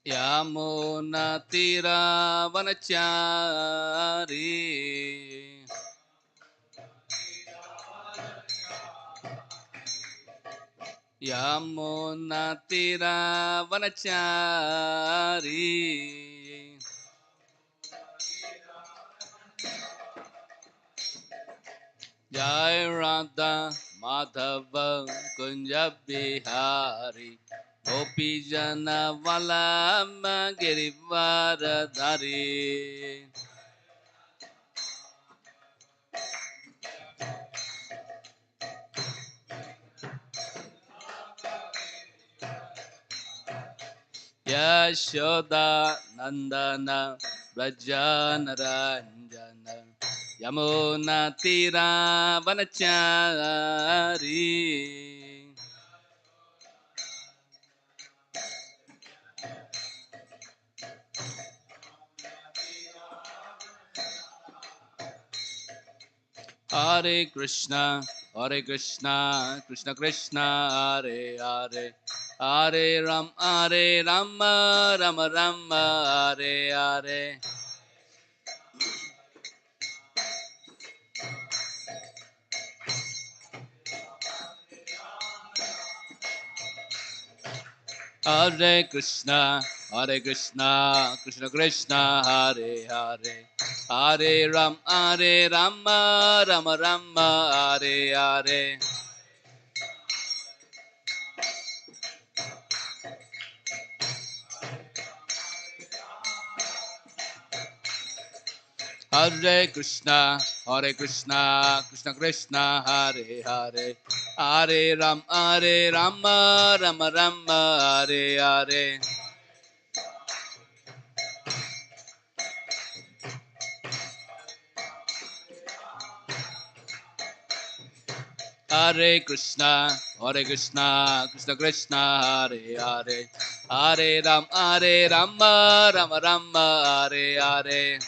Yamunatiravanachari Yamunatiravanachari Jai Radha Madhava Kunja Bihari Gopi Jana Vallabha Girivardhari Yashoda Nandana Brajanaranja Yamuna Tira Vanachari Hare Krishna Krishna Krishna Hare Hare Hare Rama Rama Rama Hare Hare Hare Krishna Krishna Krishna Hare Hare Hare Rama Rama Rama Hare Hare Hare Krishna Krishna Krishna Hare Hare Hare Rama Rama Rama Hare Hare Hare Krishna Krishna Krishna Hare Hare Hare Rama Rama Rama Hare Hare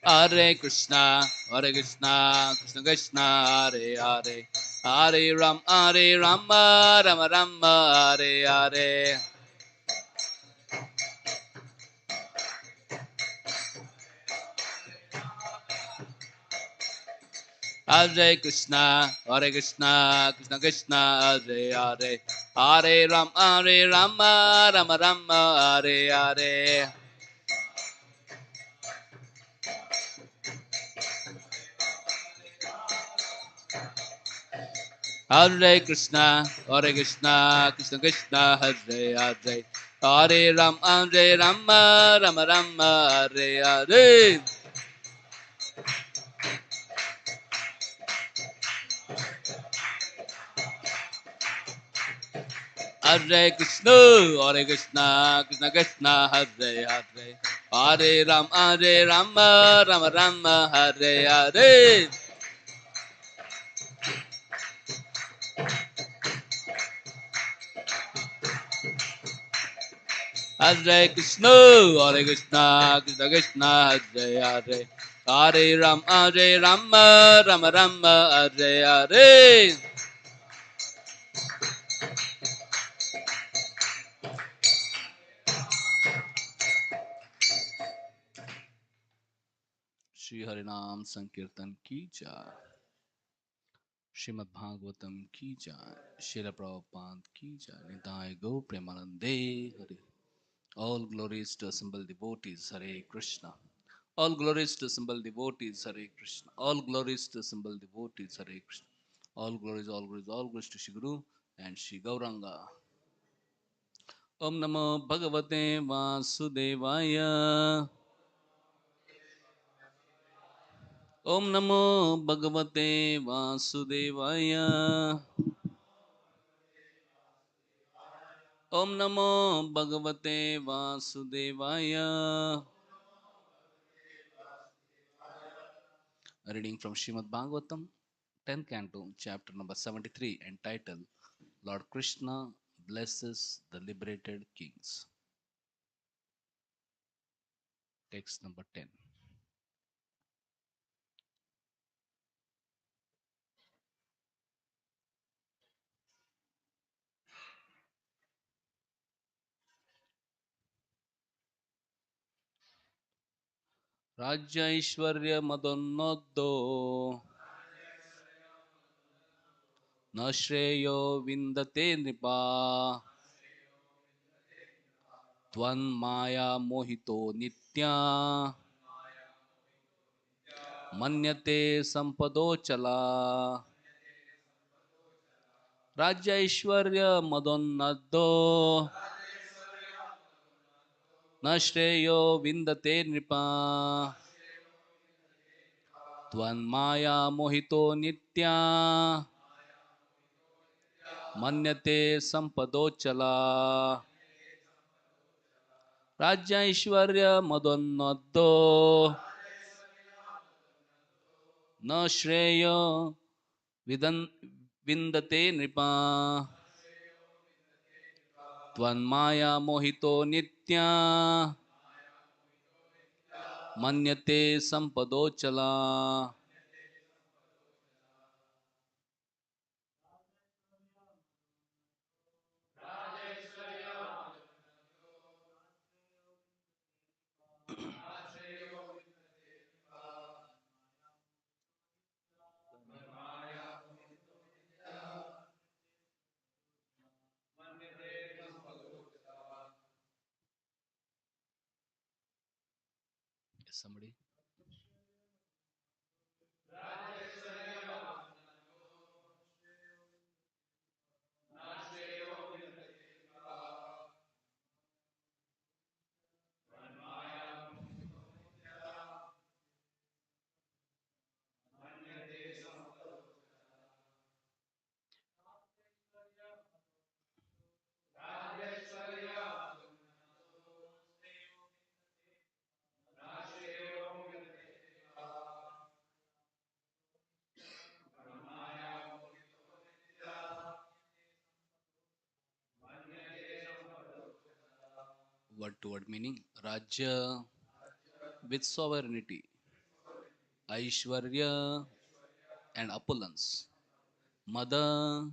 Hare Krishna Krishna Krishna Hare Hare Hare Rama Rama Rama Hare Hare Hare Krishna Krishna Krishna Hare Hare Hare Rama Rama Rama Hare Hare Hare Krishna Krishna Krishna Hare Hare Hare Rama Rama Rama Hare Hare Hare Krishna Krishna Krishna Hare Hare Hare Rama Rama Rama Hare Hare Hare Krishna Krishna Krishna Hare Hare Hare Rama Rama Rama Hare Hare Shri Harinam Sankirtan ki jai Srimad Bhagvatam ki jai Srila Prabhupada ki jai Nitai Go Premanande Hare All glories to assembled devotees Hare Krishna All glories to assembled devotees Hare Krishna All glories to assembled devotees Hare Krishna All glories all glories to Shri Guru and Shri Gauranga Om Namo Bhagavate Vasudevaya Om Namo Bhagavate Vasudevaya Om Namo Bhagavate Vasudevaya. A reading from Srimad Bhagavatam, 10th Canto, chapter number 73, entitled Lord Krishna Blesses the Liberated Kings. Text number 10. राज्यैश्वर्य मदोन्नोद्धो न श्रेयो विन्दते नृपा त्वन्माया mojito नित्या मन्यते संपदोचला राज्यैश्वर्य मदोन्नद्धो न श्रेयो विन्दते नृपा त्वन्माया mojito नित्या मन्यते संपदोचला राज्यैश्वर्य मदोन्नद्धो न श्रेयो विन्दते नृपा त्वन्माया mojito नित्या मन्यते संपदोचला somebody word to word meaning Rajya with sovereignty, Aishwarya and opulence, Mada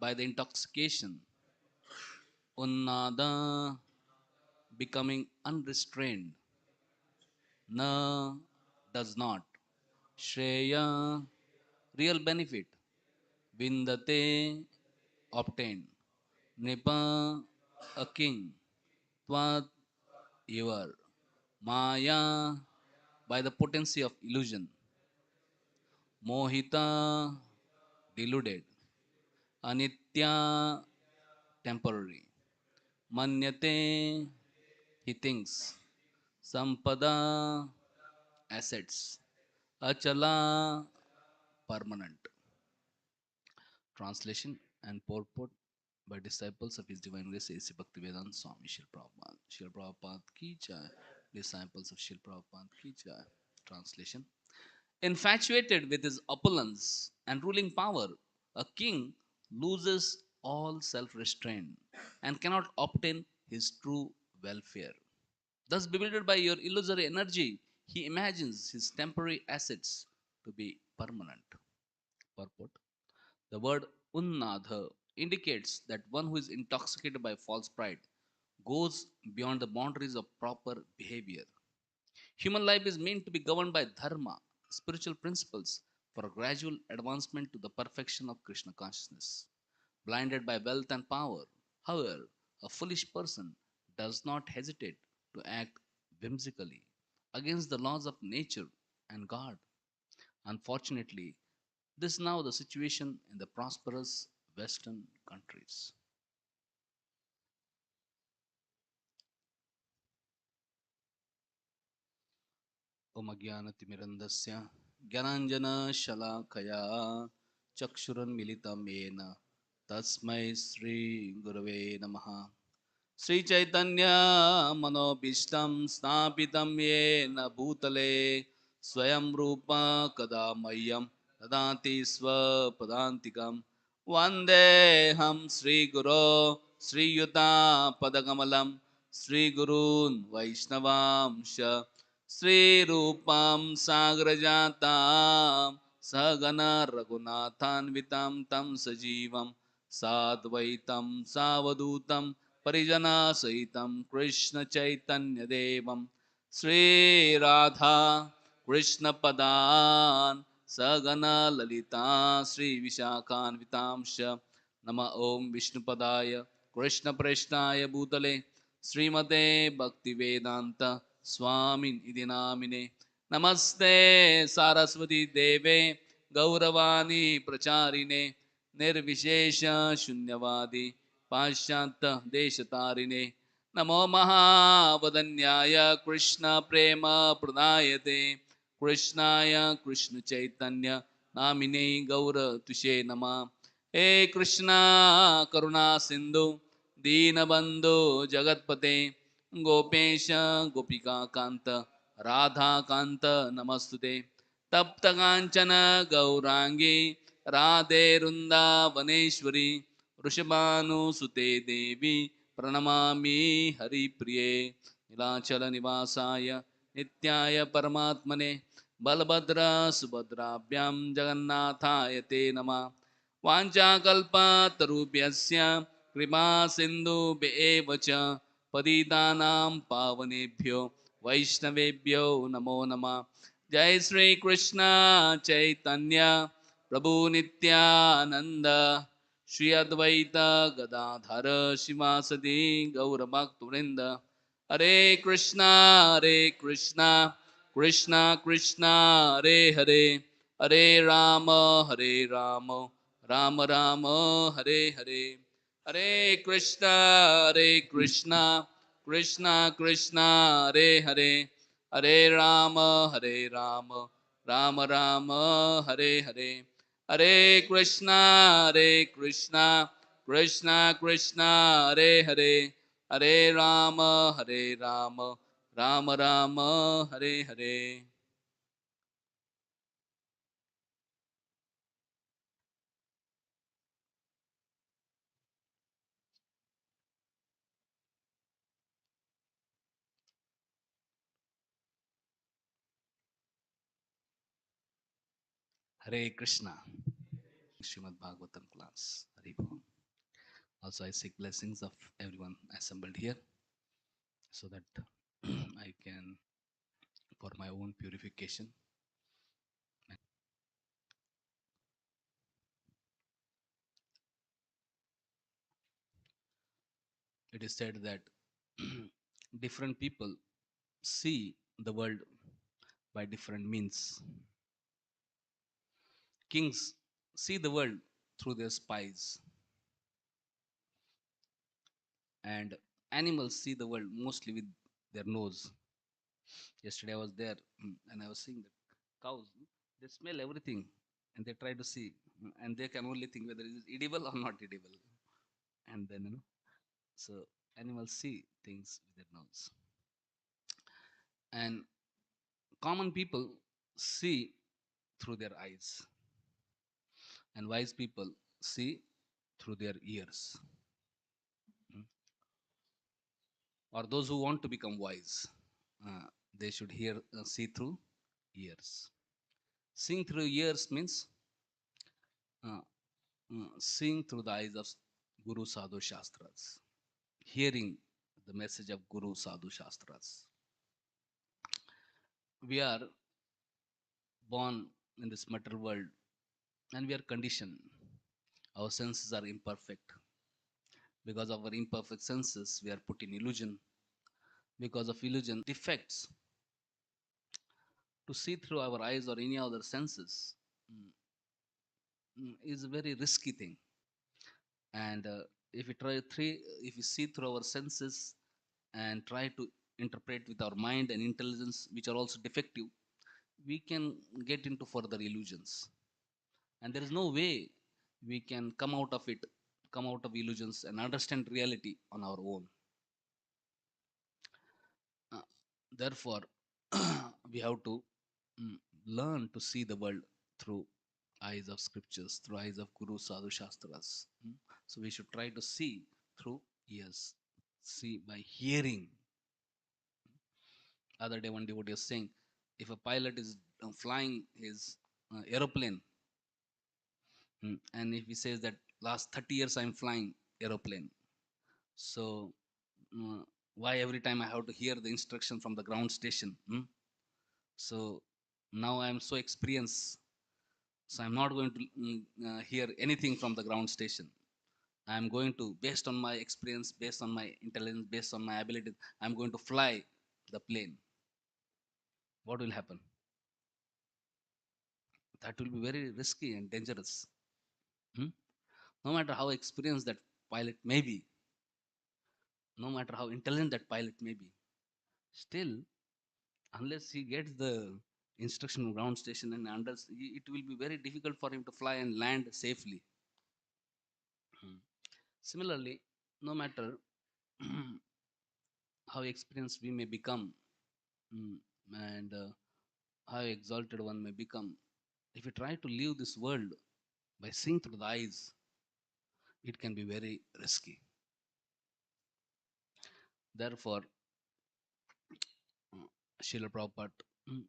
by the intoxication, Unnada becoming unrestrained, Na does not, Shreya real benefit, Vindate obtained, Nipa a king, Tvat ever, Maya by the potency of illusion, Mohita deluded, Anitya temporary, Manyate he thinks, Sampada assets, Achala permanent. Translation and purport by disciples of His Divine Grace A.C. Bhaktivedanta Swami Srila Prabhupada. Srila Prabhupada ki jai. Disciples of Srila Prabhupada ki jai. Translation. Infatuated with his opulence and ruling power, a king loses all self restraint and cannot obtain his true welfare. Thus, bewildered by your illusory energy, he imagines his temporary assets to be permanent. Purport. The word unnadha indicates that one who is intoxicated by false pride goes beyond the boundaries of proper behavior. Human life is meant to be governed by dharma, spiritual principles, for a gradual advancement to the perfection of Krishna consciousness. Blinded by wealth and power, however, a foolish person does not hesitate to act whimsically against the laws of nature and God. Unfortunately, this is now the situation in the prosperous Western countries. Om Ajnanatimirandasya Gyananjana Shalakaya Chakshuranmilitam Yena Tasmai Sri Gurave Namaha Sri Chaitanya Manobishtam Snapitam Yena Bhutale Swayam Rupa Kadamayam Tadati Swapadantikam Vandeham Sri Guru Sri Yuta Padakamalam Sri Gurun Vaishnavamsha Sri Rupam Sagrajatam Sagana Raghunathanvitam Tam Sajivam Sadvaitam Savadutam Parijana Sahitam Krishna Chaitanya Devam Sri Radha Krishna Padan Sagana Lalita Sri Vishakhan Vitamsha Nama Om Vishnu Padaya Krishna Preshnaya Bhutale Srimate Bhakti Vedanta Swamin Idinamine Namaste Saraswati Deve Gauravani Pracharine Nirvishesha Shunyavadi Pashyanta Deshatarine नमो महावदन्याय कृष्ण प्रेम प्रदायते कृष्णाय कृष्ण चैतन्य नामिने गौर तुषे नमः हे कृष्णा करुणा सिंधु दीनबंधु जगतपते गोपेश गोपिका कांत राधा कांत नमस्तुते तप्त कांचन गौरांगी राधे वृंदावनेश्वरी वृषभानुसुते देवी प्रणमामि हरिप्रिये नीलाचल निवासाय नित्याय परमात्मने बलभद्र सुभद्राभ्यां जगन्नाथाय ते नमः वाञ्छाकल्पतरुभ्यश्च कृपा सिन्धुभ्येव च पतितानां पावनेभ्यो वैष्णवेभ्यो नमो नमः जय श्री कृष्ण चैतन्य प्रभु नित्यानंद श्री अद्वैत गदाधर शिवासदि गौरभक्तवृंद हरे Krishna Krishna Krishna Hare Hare Ram Ram Ram Hare Hare Hare Krishna Krishna Krishna Hare Hare Ram Ram Ram Hare Hare Hare Krishna Krishna Krishna Hare Hare Ram Ram Ram Hare Hare Hare Krishna Srimad Bhagvatam class. Hari Bol. Also, I seek blessings of everyone assembled here so that I can, for my own purification. It is said that different people see the world by different means. Kings see the world through their spies, and animals see the world mostly with their nose. Yesterday I was there and I was seeing that cows, they smell everything and they try to see and they can only think whether it is edible or not edible. And then, so animals see things with their nose. And common people see through their eyes, and wise people see through their ears. Mm. Or those who want to become wise, uh, they should see through ears. Seeing through ears means uh, seeing through the eyes of Guru Sadhu Shastras, hearing the message of Guru Sadhu Shastras. We are born in this material world and we are conditioned. Our senses are imperfect. Because of our imperfect senses, we are put in illusion. Because of illusion, defects to see through our eyes or any other senses is a very risky thing. And if we if we see through our senses and try to interpret with our mind and intelligence, which are also defective, we can get into further illusions. And there is no way we can come out of it, come out of illusions and understand reality on our own. Uh, Therefore, we have to mm, learn to see the world through eyes of scriptures, through eyes of Guru Sadhu Shastras. So we should try to see through ears, see by hearing. Other day, one devotee was saying, if a pilot is flying his aeroplane, and if he says that last 30 years I'm flying aeroplane, so uh, Why every time I have to hear the instruction from the ground station? So now I am so experienced, so I'm not going to hear anything from the ground station. I'm going to, based on my experience, based on my intelligence, based on my ability, I'm going to fly the plane. What will happen? That will be very risky and dangerous. Hmm? No matter how experienced that pilot may be, no matter how intelligent that pilot may be, still, unless he gets the instruction from ground station and it will be very difficult for him to fly and land safely. Hmm. Similarly, no matter how experienced we may become, mm, and how exalted one may become, if we try to leave this world by seeing through the eyes, it can be very risky. Therefore, uh, Srila Prabhupada mm,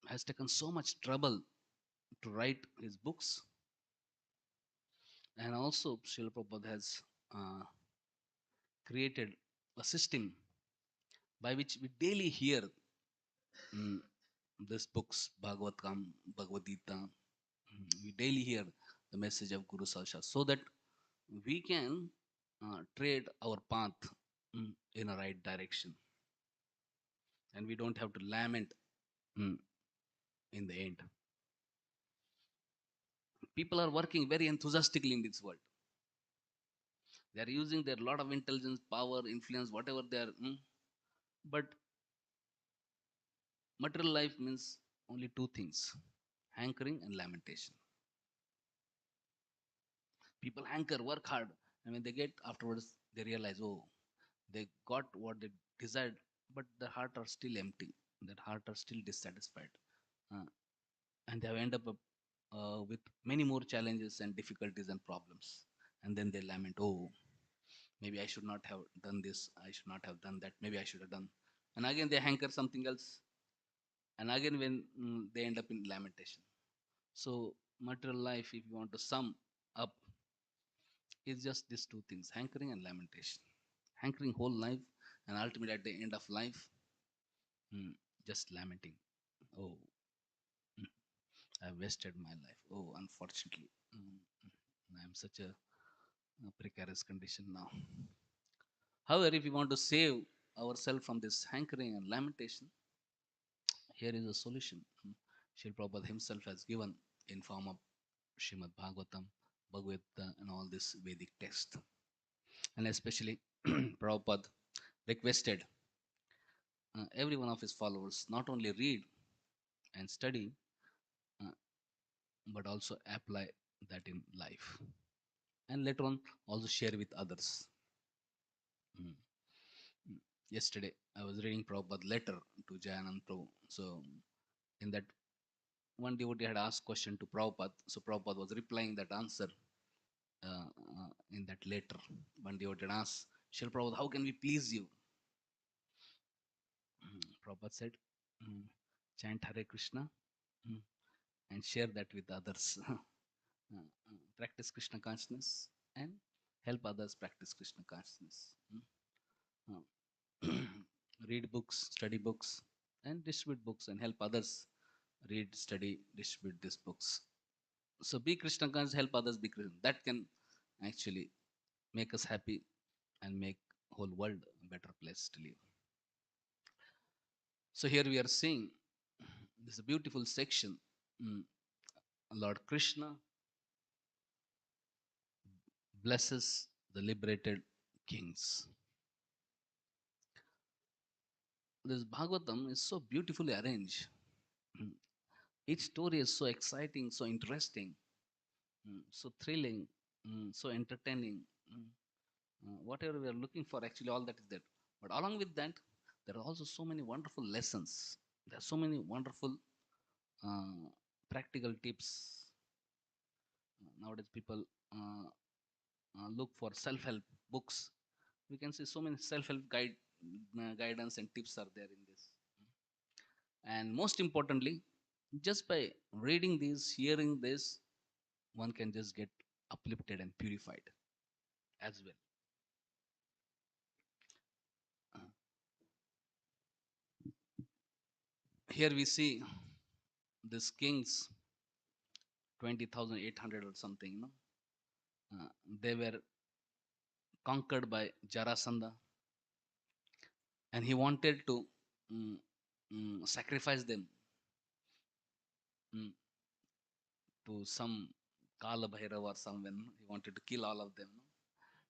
has taken so much trouble to write his books, and also Srila Prabhupada has uh, created a system by which we daily hear mm, these books, Bhagavatam, Bhagavad Gita. We daily hear the message of Guru Sasha, so that we can trade our path in a right direction, and we don't have to lament mm, in the end. People are working very enthusiastically in this world. They are using their lot of intelligence, power, influence, whatever they are. But material life means only two things: hankering and lamentation. People hanker, work hard, and when they get afterwards, they realize, oh, they got what they desired, but their heart are still empty. Their heart are still dissatisfied, uh, and they have end up with many more challenges and difficulties and problems. And then they lament, oh, maybe I should not have done this. I should not have done that. Maybe I should have done. And again, they hanker something else. And again, when they end up in lamentation. So, material life, if you want to sum up, is just these two things: hankering and lamentation. Hankering whole life, and ultimately at the end of life, mm, just lamenting. Oh, mm, I wasted my life. Oh, unfortunately, I'm such a precarious condition now. However, if you want to save ourselves from this hankering and lamentation, here is a solution. Srila Prabhupada himself has given in form of Srimad Bhagavatam, Bhagavad, and all this Vedic text. And especially Prabhupada requested every one of his followers not only read and study, uh, but also apply that in life. And later on, also share with others. Mm. Mm. Yesterday, I was reading Prabhupada letter to Jayanand Prabhu. So, in that, one devotee had asked question to Prabhupada. So, Prabhupada was replying that answer in that letter. One devotee had asked, Srila Prabhupada, how can we please you? Prabhupada said, mm, chant Hare Krishna mm, and share that with others. Practice Krishna consciousness and help others practice Krishna consciousness. Read books, study books, and distribute books and help others read, study, distribute these books. So be Krishna conscious, help others be Krishna. That can actually make us happy and make whole world a better place to live. So here we are seeing this beautiful section. Mm, Lord Krishna blesses the liberated kings. This Bhagavatam is so beautifully arranged. Mm, Each story is so exciting, so interesting, so thrilling, so entertaining. Whatever we are looking for, actually, all that is there. But along with that, there are also so many wonderful lessons. There are so many wonderful uh, practical tips. Nowadays, people uh, look for self-help books. We can see so many self-help guidance and tips are there in this. And most importantly, just by reading this, hearing this, one can just get uplifted and purified as well. here we see these kings, 20,800 or something, they were conquered by Jarasandha, and he wanted to mm, sacrifice them mm, to some Kala Bhairav or someone. He wanted to kill all of them.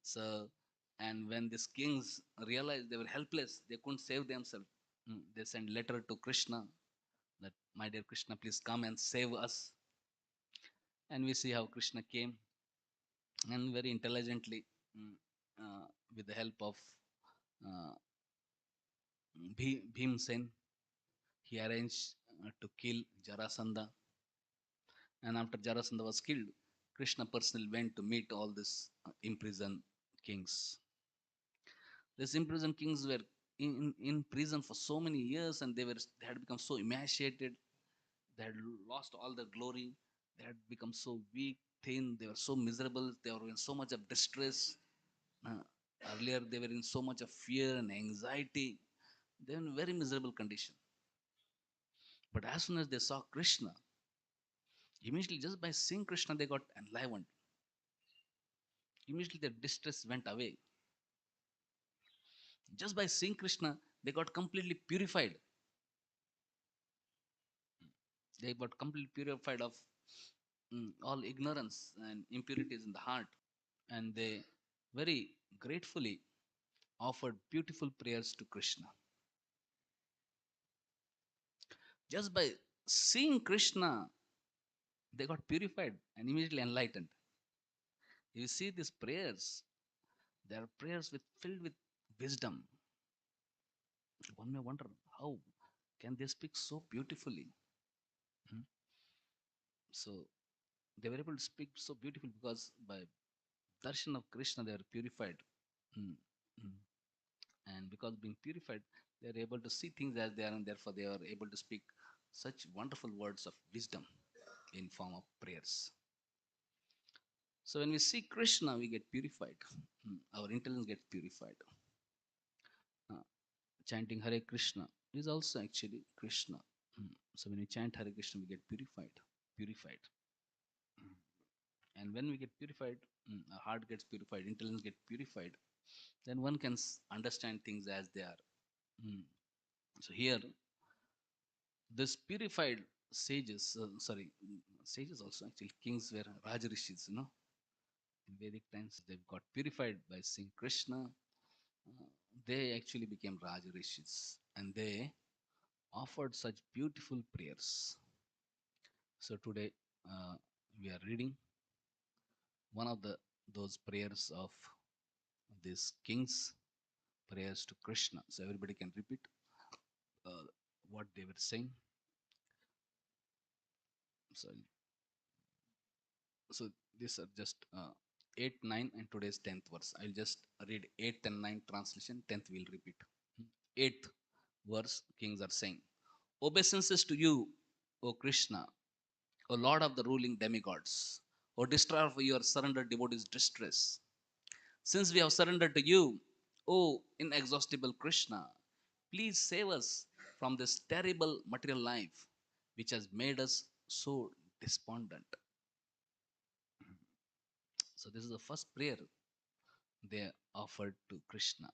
So, and when these kings realized they were helpless, they couldn't save themselves. They sent letter to Krishna that, my dear Krishna, please come and save us. And we see how Krishna came and very intelligently, mm, with the help of uh, Bhimsen, he arranged to kill Jarasandha. And after Jarasandha was killed, Krishna personally went to meet all these imprisoned kings. These imprisoned kings were in prison for so many years, and they had become so emaciated. They had lost all their glory. They had become so weak, thin. They were so miserable. They were in so much of distress. Uh, Earlier, they were in so much of fear and anxiety. They were in very miserable condition. But as soon as they saw Krishna, immediately just by seeing Krishna, they got enlivened. Immediately, their distress went away. Just by seeing Krishna, they got completely purified. They got completely purified of all ignorance and impurities in the heart. And they very gratefully offered beautiful prayers to Krishna. Just by seeing Krishna, they got purified and immediately enlightened. You see these prayers, they are prayers filled with wisdom. One may wonder, how can they speak so beautifully? Hmm. So they were able to speak so beautifully because by darshan of Krishna they are purified. Hmm. Hmm. And because being purified, they are able to see things as they are, and therefore they are able to speak such wonderful words of wisdom in form of prayers. So when we see Krishna, we get purified. Our intelligence gets purified. Uh, Chanting Hare Krishna is also actually Krishna. So when we chant Hare Krishna, we get purified. Purified. Mm. And when we get purified, our heart gets purified, intelligence gets purified, then one can understand things as they are. Mm. So here, this purified sages, sages also actually, kings were Rajarishis, in Vedic times, they've got purified by seeing Krishna. Uh, they actually became Rajarishis, and they offered such beautiful prayers. So today we are reading one of those prayers of these kings, prayers to Krishna. So everybody can repeat uh, what they were saying. So, so these are just 8, 9, and today's 10th verse. I'll just read 8th and 9th translation. 10th we'll repeat. 8th verse, kings are saying, obeisances to you, O Krishna, O Lord of the ruling demigods, O destroyer of your surrendered devotees' distress. Since we have surrendered to you, O inexhaustible Krishna, please save us from this terrible material life which has made us so despondent. So, this is the first prayer they offered to Krishna.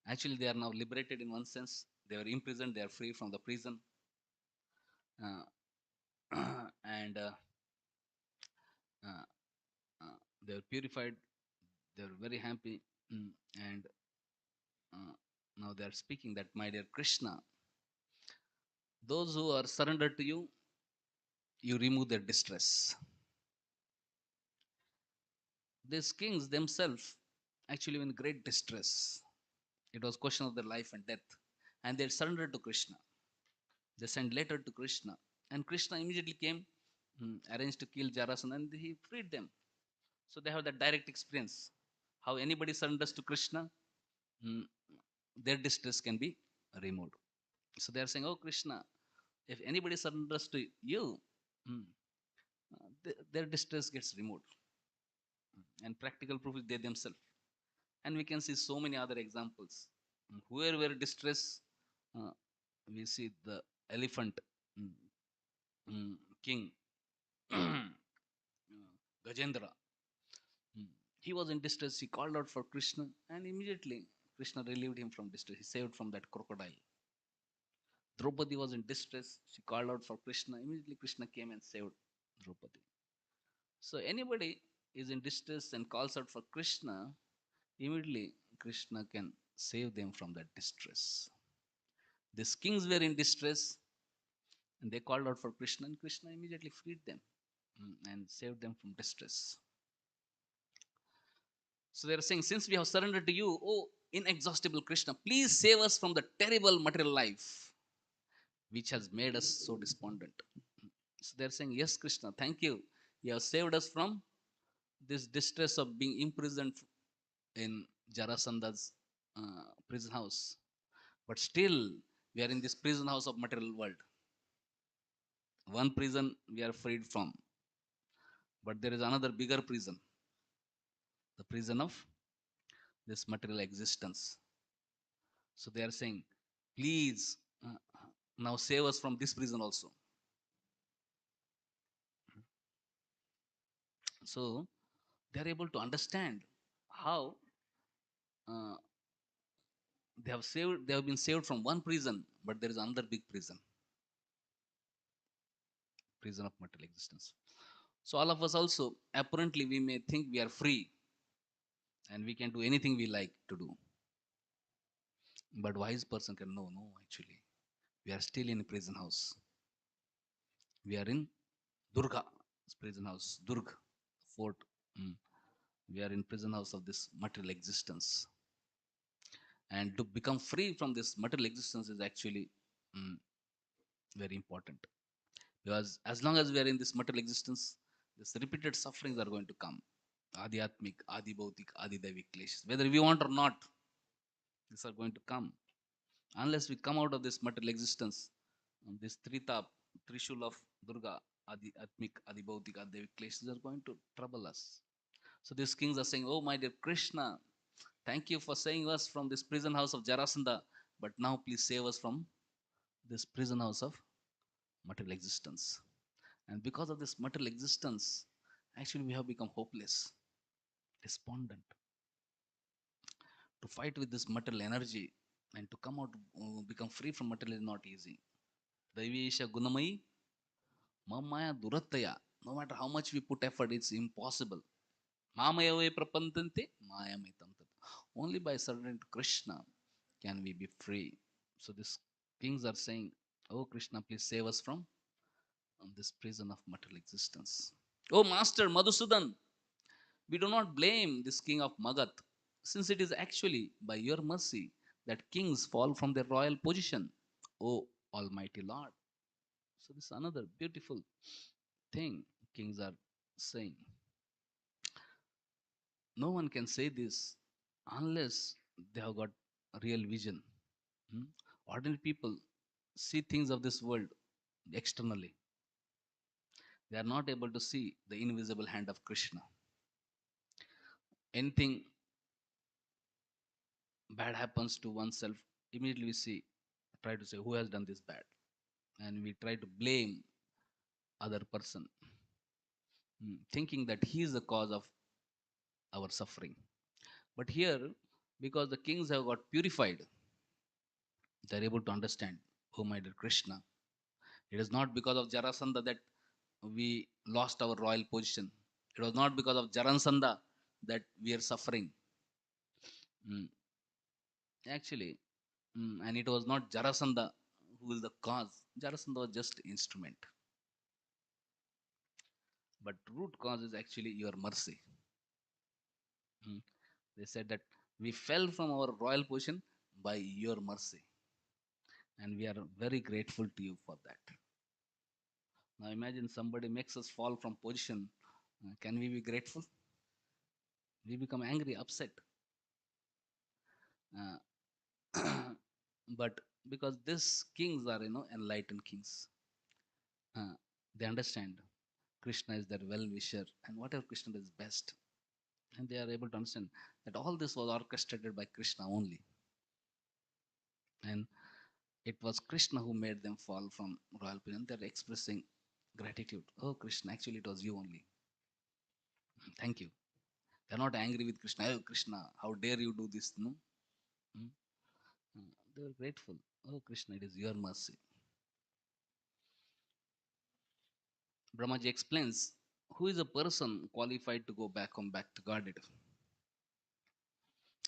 Actually, they are now liberated in one sense. They were imprisoned, they are free from the prison. Uh, and uh, they were purified, they were very happy. And uh, now they are speaking that, my dear Krishna, those who are surrendered to you, you remove their distress. These kings themselves actually were in great distress. It was question of their life and death, and they surrendered to Krishna. They sent letter to Krishna, and Krishna immediately came, arranged to kill Jarasandha, and he freed them. So they have that direct experience. How anybody surrenders to Krishna, mm, their distress can be removed. So they are saying, "Oh Krishna, if anybody surrenders to you, mm, their distress gets removed." And practical proof is they themselves. And we can see so many other examples. Whoever were distressed, uh, we see the elephant mm, king Gajendra. Mm. He was in distress. He called out for Krishna, and immediately Krishna relieved him from distress. He saved from that crocodile. Draupadi was in distress. She called out for Krishna. Immediately Krishna came and saved Draupadi. So anybody is in distress and calls out for Krishna, immediately Krishna can save them from that distress. These kings were in distress and they called out for Krishna, and Krishna immediately freed them and saved them from distress. So they are saying, since we have surrendered to you, oh inexhaustible Krishna, please save us from the terrible material life which has made us so despondent. So they are saying, yes, Krishna, thank you. You have saved us from this distress of being imprisoned in Jarasandha's prison house. But still, we are in this prison house of material world. One prison we are freed from, but there is another bigger prison, the prison of this material existence. So they are saying, please now save us from this prison also. So they are able to understand how uh, they have been saved from one prison, but there is another big prison, prison of material existence. So all of us also, apparently we may think we are free and we can do anything we like to do. But wise person can know, no, actually, we are still in a prison house. We are in Durga prison house, Durg fort. Mm. We are in prison house of this material existence. And to become free from this material existence is actually mm, very important. Because as long as we are in this material existence, this repeated sufferings are going to come. Adhyatmic, Adi Bhautik, Adi Daivik kleshas. Whether we want or not, these are going to come. Unless we come out of this material existence, this Trita, Trishul of Durga, Adi Atmik, Adi Bhautik, Adi Daivik kleshas are going to trouble us. So these kings are saying, oh my dear Krishna, thank you for saving us from this prison house of Jarasandha, but now please save us from this prison house of material existence. And because of this material existence, actually we have become hopeless, despondent. To fight with this material energy and to come out, become free from material is not easy. Daivesha Gunamai, Mamaya Durattaya. No matter how much we put effort, it's impossible. Mamayave Prapantante, Mayamitantat. Only by surrendering to Krishna can we be free. So these kings are saying, oh Krishna, please save us from this prison of material existence. Oh Master Madhusudan, we do not blame this king of Magadh, since it is actually by your mercy that kings fall from their royal position, O Almighty Lord. So, this is another beautiful thing kings are saying. No one can say this unless they have got real vision. Hmm? Ordinary people see things of this world externally, they are not able to see the invisible hand of Krishna. Anything bad happens to oneself, immediately we see, try to say, who has done this bad? And we try to blame other person, thinking that he is the cause of our suffering. But here, because the kings have got purified, they are able to understand, oh my dear Krishna, it is not because of Jarasandha that we lost our royal position. It was not because of Jarasandha that we are suffering. Mm, Actually, and it was not Jarasandha who is the cause. Jarasandha was just instrument. But root cause is actually your mercy. Mm. They said that we fell from our royal position by your mercy, and we are very grateful to you for that. Now imagine somebody makes us fall from position. Can we be grateful? We become angry, upset. Uh, but because these kings are, enlightened kings, uh, they understand Krishna is their well wisher, and whatever Krishna does best, and they are able to understand that all this was orchestrated by Krishna only. And It was Krishna who made them fall from royal opinion. They're expressing gratitude. Oh, Krishna, actually, it was you only. Thank you. They're not angry with Krishna. Oh, Krishna, how dare you do this? No. Hmm? They were grateful. Oh, Krishna, it is your mercy. Brahmaji explains who is a person qualified to go back home, back to God?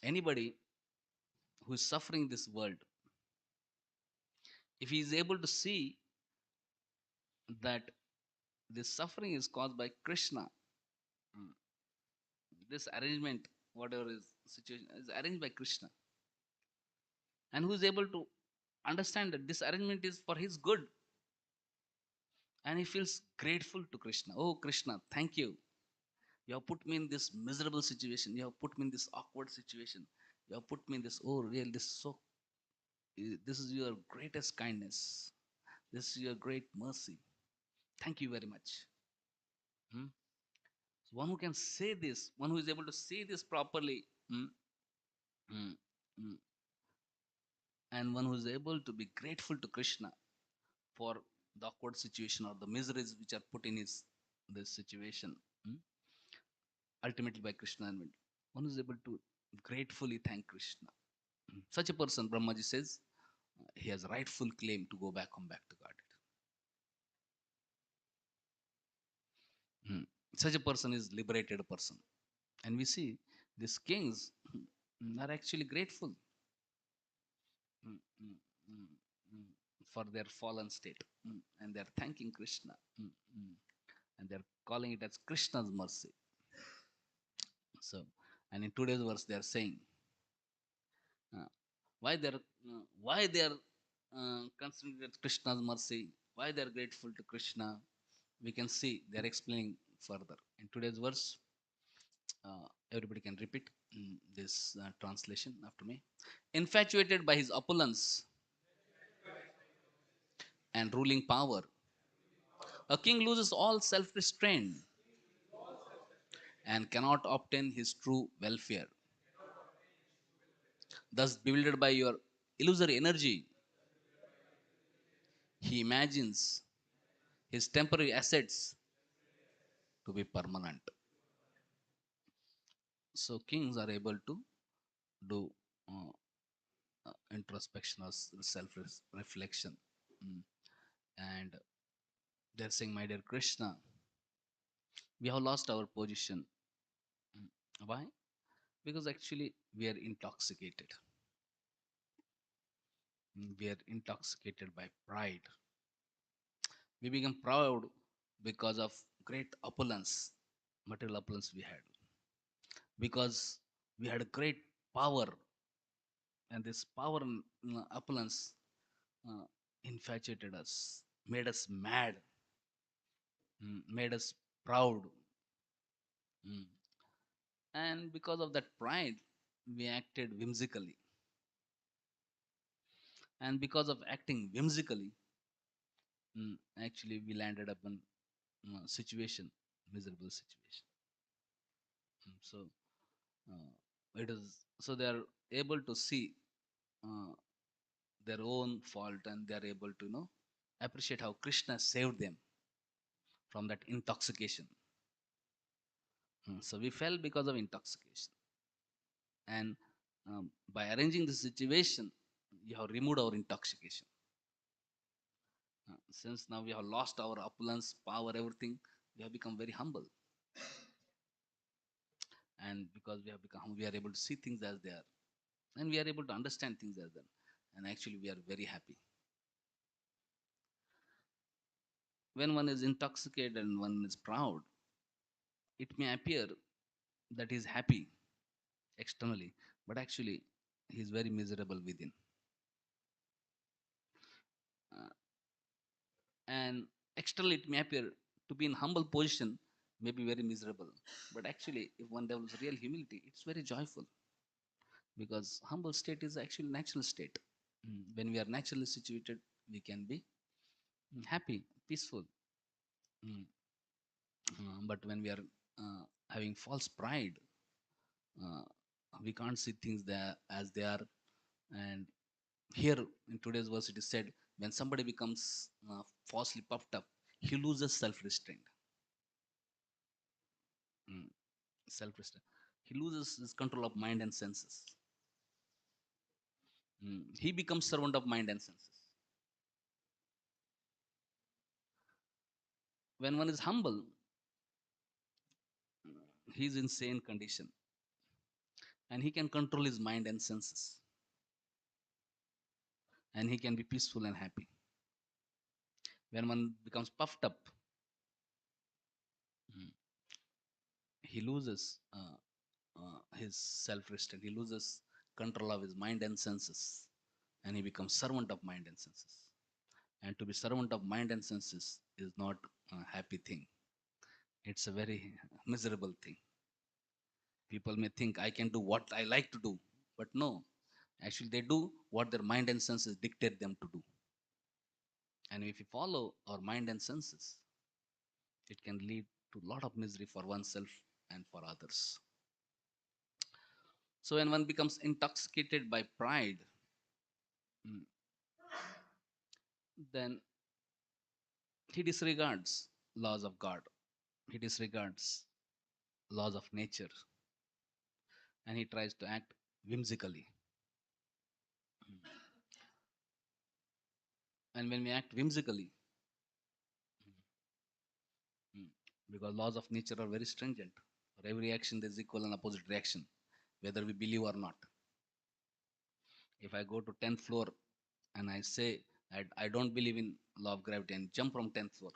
Anybody who is suffering this world, if he is able to see that this suffering is caused by Krishna, mm, this arrangement, whatever is situation, is arranged by Krishna, and who is able to understand that this arrangement is for his good, and he feels grateful to Krishna. Oh, Krishna, thank you. You have put me in this miserable situation. You have put me in this awkward situation. You have put me in this. Oh, real. This is your greatest kindness. This is your great mercy. Thank you very much. Hmm? So one who can say this, one who is able to say this properly, mm, mm, and one who is able to be grateful to Krishna for the awkward situation or the miseries which are put in his this situation, mm, ultimately by Krishna, and one who is able to gratefully thank Krishna. Such a person, Brahmaji says, he has rightful claim to go back home, back to God. Such a person is liberated person, and we see these kings are actually grateful mm, mm, mm, mm, for their fallen state, and they're thanking Krishna, and they're calling it as Krishna's mercy. So, and in today's verse, they are saying uh, why they are considering it Krishna's mercy, why they are grateful to Krishna. We can see they are explaining further in today's verse. Everybody can repeat this translation after me. Infatuated by his opulence and ruling power, a king loses all self restraint and cannot obtain his true welfare. Thus, bewildered by your illusory energy, he imagines his temporary assets to be permanent. So, kings are able to do uh, introspection or self reflection. Mm. And they're saying, my dear Krishna, we have lost our position. Mm. Why? Because actually we are intoxicated. We are intoxicated by pride. We become proud because of great opulence, material opulence we had. Because we had a great power, and this power and opulence uh, infatuated us, made us mad, made us proud. Mm. And because of that pride, we acted whimsically. And because of acting whimsically, actually we landed up in situation, miserable situation. So it is so they are able to see uh, their own fault, and they are able to appreciate how Krishna saved them from that intoxication. So we fell because of intoxication, and by arranging the situation, you have removed our intoxication. Since now we have lost our opulence, power, everything, we have become very humble, and because we have become, we are able to see things as they are, and we are able to understand things as them, and actually we are very happy. When one is intoxicated and one is proud, it may appear that he is happy externally, but actually he is very miserable within. Uh, and externally it may appear to be in humble position, may be very miserable, but actually if one develops real humility, it's very joyful, because humble state is actually natural state. When we are naturally situated, we can be happy, peaceful. Mm. But when we are having false pride, uh, we can't see things there as they are, and Here in today's verse, it is said, when somebody becomes falsely puffed up, he loses self-restraint. Mm, self-restraint. He loses his control of mind and senses. He becomes servant of mind and senses. When one is humble, he is in sane condition, and he can control his mind and senses, and he can be peaceful and happy. When one becomes puffed up, mm, he loses his self-restraint. He loses control of his mind and senses, and he becomes servant of mind and senses. And to be servant of mind and senses is not a happy thing. It's a very miserable thing. People may think I can do what I like to do, but no, actually they do what their mind and senses dictate them to do. And if you follow our mind and senses, it can lead to a lot of misery for oneself and for others. So when one becomes intoxicated by pride, mm, then he disregards laws of God. He disregards laws of nature, and he tries to act whimsically. And when we act whimsically, mm, because laws of nature are very stringent, for every action there is equal and opposite reaction, whether we believe or not. If I go to 10th floor and I say I don't believe in law of gravity and jump from 10th floor,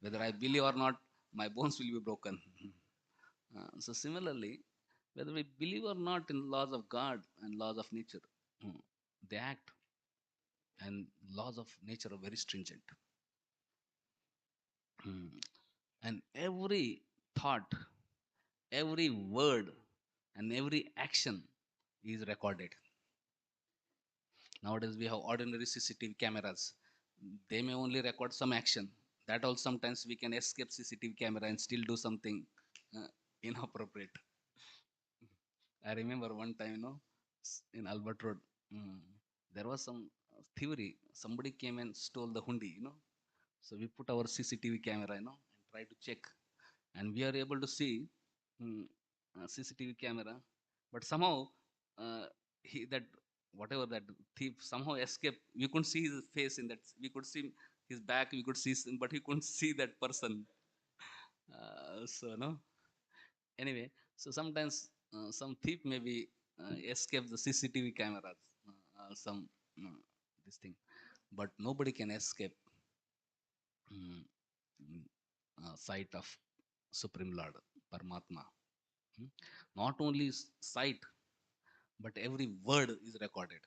whether I believe or not, my bones will be broken. So similarly, whether we believe or not in laws of God and laws of nature, mm, they act, and laws of nature are very stringent. And every thought, every word, and every action is recorded. Nowadays, we have ordinary CCTV cameras. They may only record some action. That also sometimes we can escape CCTV camera and still do something uh, inappropriate. I remember one time, in Albert Road, mm, there was some theory. Somebody came and stole the hundi. So we put our CCTV camera, and try to check, and we are able to see mm, CCTV camera, but somehow uh, he that whatever that thief somehow escaped. We couldn't see his face in that. We could see his back. We could see, but we couldn't see that person. So no. Anyway, so sometimes some thief maybe escape the CCTV cameras. Some this thing, but nobody can escape mm, sight of Supreme Lord, Paramatma. Mm. Not only sight, but every word is recorded.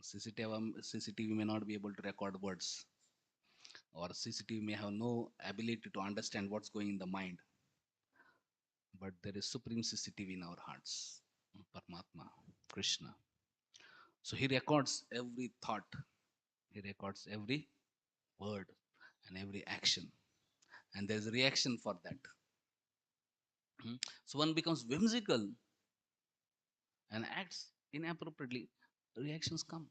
CCTV may not be able to record words, or CCTV may have no ability to understand what's going in the mind, but there is Supreme CCTV in our hearts, Paramatma, Krishna. So he records every thought, he records every word and every action, and there's a reaction for that. So one becomes whimsical and acts inappropriately, reactions come.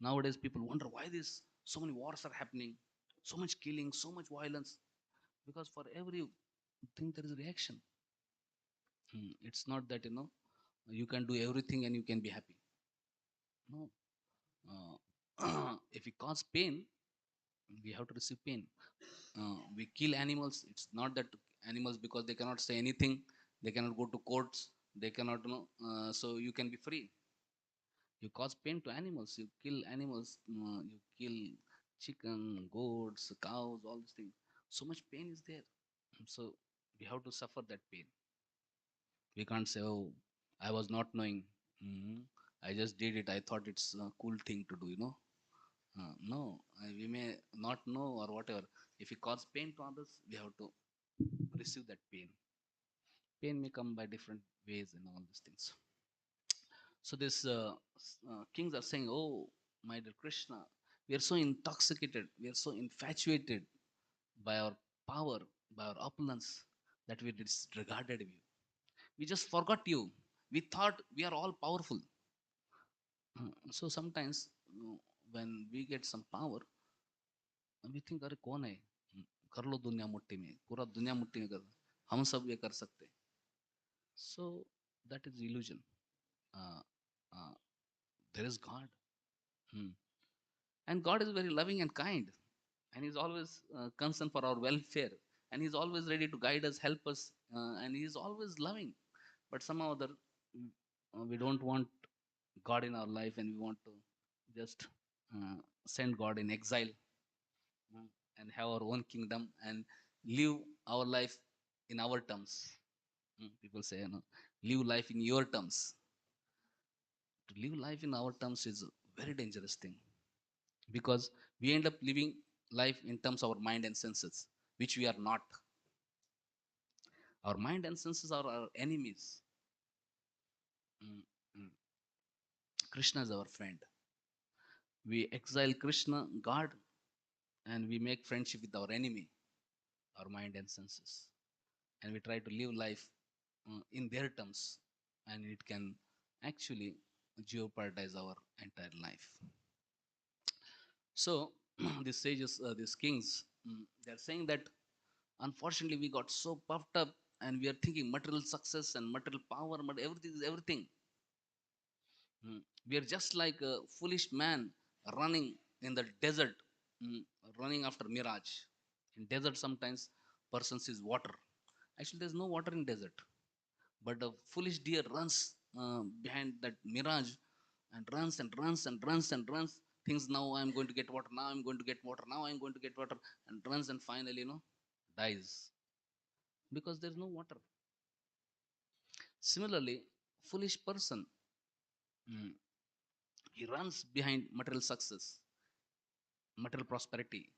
Nowadays, people wonder why this so many wars are happening, so much killing, so much violence, because for every thing there is a reaction. It's not that you can do everything and you can be happy. No, if we cause pain, we have to receive pain. We kill animals. It's not that animals, because they cannot say anything, they cannot go to courts, they cannot so you can be free. You cause pain to animals, you kill animals, you kill chicken, goats, cows, all these things. So much pain is there. So we have to suffer that pain. We can't say, oh, I was not knowing. Mhm. I just did it. I thought it's a cool thing to do. No, we may not know or whatever. If we cause pain to others, we have to receive that pain. Pain may come by different ways and all these things. So these kings are saying, "Oh, my dear Krishna, we are so intoxicated, we are so infatuated by our power, by our opulence, that we disregarded you. We just forgot you. We thought we are all powerful. So sometimes when we get some power, we think अरे कौन है, कर लो दुनिया मुट्ठी में, पूरा दुनिया मुट्ठी में कर, हम सब ये कर सकते. So that is illusion. Uh, uh, there is God. Hmm. And God is very loving and kind, and He's always concerned for our welfare, and He's always ready to guide us, help us, and He's always loving. But somehow other, we don't want God in our life, and we want to just uh, send God in exile, uh, and have our own kingdom and live our life in our terms. People say, live life in your terms. To live life in our terms is a very dangerous thing, because we end up living life in terms of our mind and senses, which we are not. Our mind and senses are our enemies. Mm, mm. Krishna is our friend. We exile Krishna, God, and we make friendship with our enemy, our mind and senses. And we try to live life in their terms, and it can actually jeopardize our entire life. So, these sages, these kings, they're saying that unfortunately we got so puffed up and we are thinking material success and material power, but everything is everything. We are just like a foolish man running in the desert, mm, running after mirage. In desert, sometimes person sees water. Actually, there's no water in desert, but a foolish deer runs behind that mirage and runs and runs and runs and runs. Thinks now I'm going to get water. Now I'm going to get water. Now I'm going to get water, and runs and finally, dies because there's no water. Similarly, foolish person, mm, he runs behind material success, material prosperity.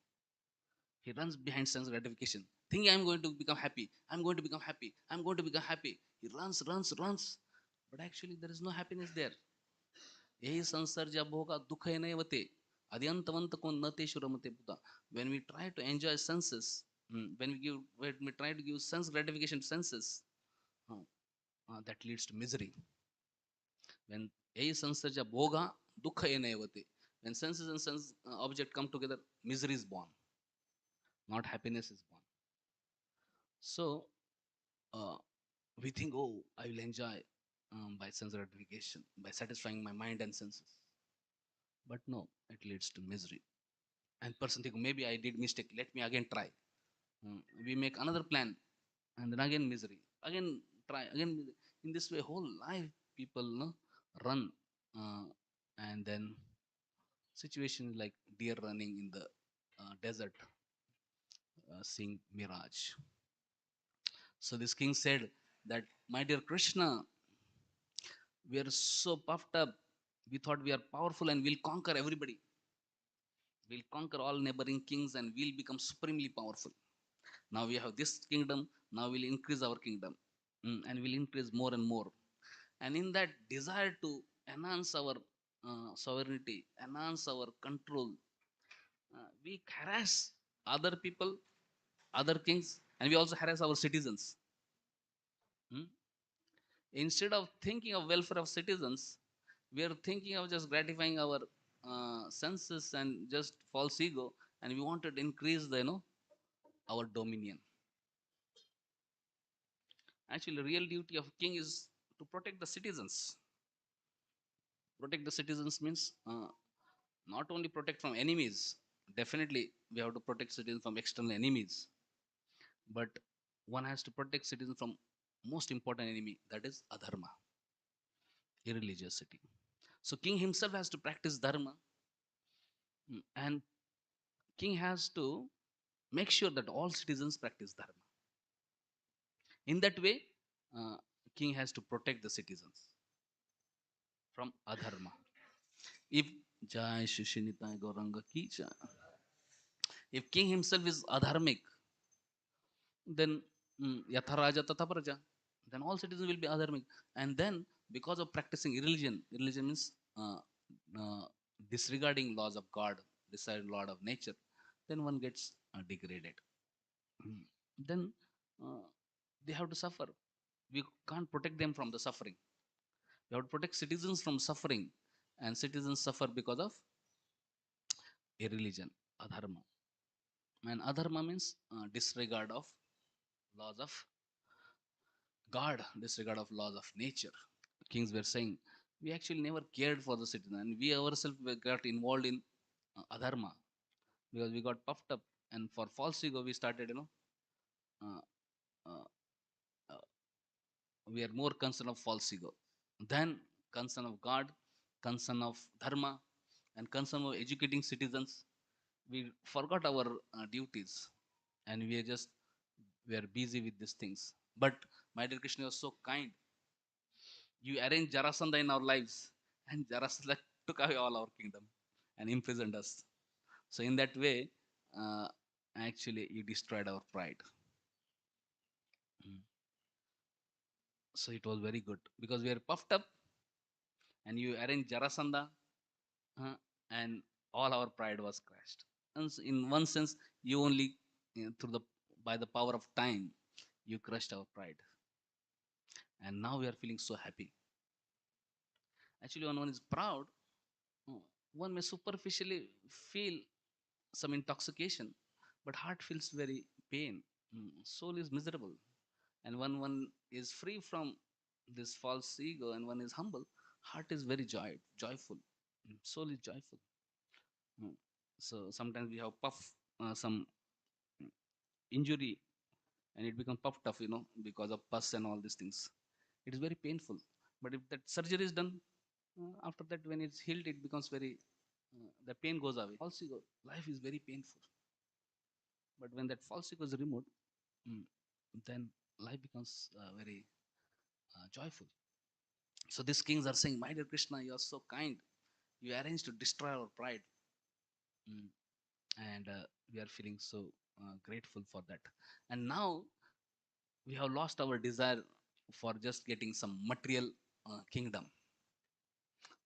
He runs behind sense gratification, thinking I'm going to become happy. I'm going to become happy. I'm going to become happy. He runs, runs, runs, but actually there is no happiness there. यही संसार जब होगा दुख है नहीं होते अद्यंतवंत को न ते शुरमते बुता. When we try to enjoy senses, when we try to give sense gratification to senses, uh, that leads to misery. When यही संसार जब होगा दुख है नहीं होते, when senses and sense object come together, misery is born, not happiness is born. So uh, we think, oh, I will enjoy by sense gratification, by satisfying my mind and senses. But no, it leads to misery. And person think, maybe I did mistake. Let me again try. We make another plan, and then again misery. Again try. Again misery. In this way, whole life people run, and then situation like deer running in the desert, seeing mirage. So this king said that, my dear Krishna, we are so puffed up. We thought we are powerful and we'll conquer everybody. We'll conquer all neighboring kings and we'll become supremely powerful. Now we have this kingdom. Now we'll increase our kingdom, and we'll increase more and more. And in that desire to enhance our sovereignty, enhance our control, we harass other people, other kings, and we also harass our citizens. Hmm? Instead of thinking of welfare of citizens, we are thinking of just gratifying our senses and just false ego, and we wanted to increase the our dominion. Actually, real duty of king is to protect the citizens. Protect the citizens means not only protect from enemies. Definitely, we have to protect citizens from external enemies, but one has to protect citizens from most important enemy, that is adharma, irreligiosity. So king himself has to practice dharma, and king has to make sure that all citizens practice dharma. In that way, uh, king has to protect the citizens from adharma. If Jai Shishinitai Gauranga ki jai. If king himself is adharmic, then yatha raja tatha praja, then all citizens will be adharmic. And then because of practicing religion means uh, disregarding laws of God, disregarding law of nature, then one gets degraded. Mm. Then uh, they have to suffer. We can't protect them from the suffering. We have to protect citizens from suffering. and citizens suffer because of a religion, adharma. And adharma means disregard of laws of God, disregard of laws of nature. Kings were saying, we actually never cared for the citizen, and we ourselves got involved in adharma because we got puffed up, and for false ego we started, uh, uh, uh, we are more concerned of false ego than concern of God, concern of dharma, and concern of educating citizens. We forgot our duties, and we are busy with these things. But my dear Krishna was so kind. You arranged Jarasandha in our lives, and Jarasandha took away all our kingdom and imprisoned us. So in that way, uh, actually, you destroyed our pride. Mm. So it was very good because we are puffed up, and you arranged Jarasandha, uh, and all our pride was crushed. And in one sense, you only through the by the power of time, you crushed our pride, and now we are feeling so happy. Actually, when one is proud, uh, one may superficially feel some intoxication, but heart feels very pain. Soul is miserable, and when one is free from this false ego and one is humble, heart is very joyful. Soul is joyful. Mm. So sometimes we have some mm, injury, and it becomes puffed up, because of pus and all these things. It is very painful. But if that surgery is done, after that, when it's healed, it becomes the pain goes away. False ego, life is very painful. But when that false ego is removed, mm, then life becomes very joyful. So these kings are saying, my dear Krishna, you are so kind. You arranged to destroy our pride. Mm, and we are feeling so grateful for that. And now we have lost our desire for just getting some material kingdom.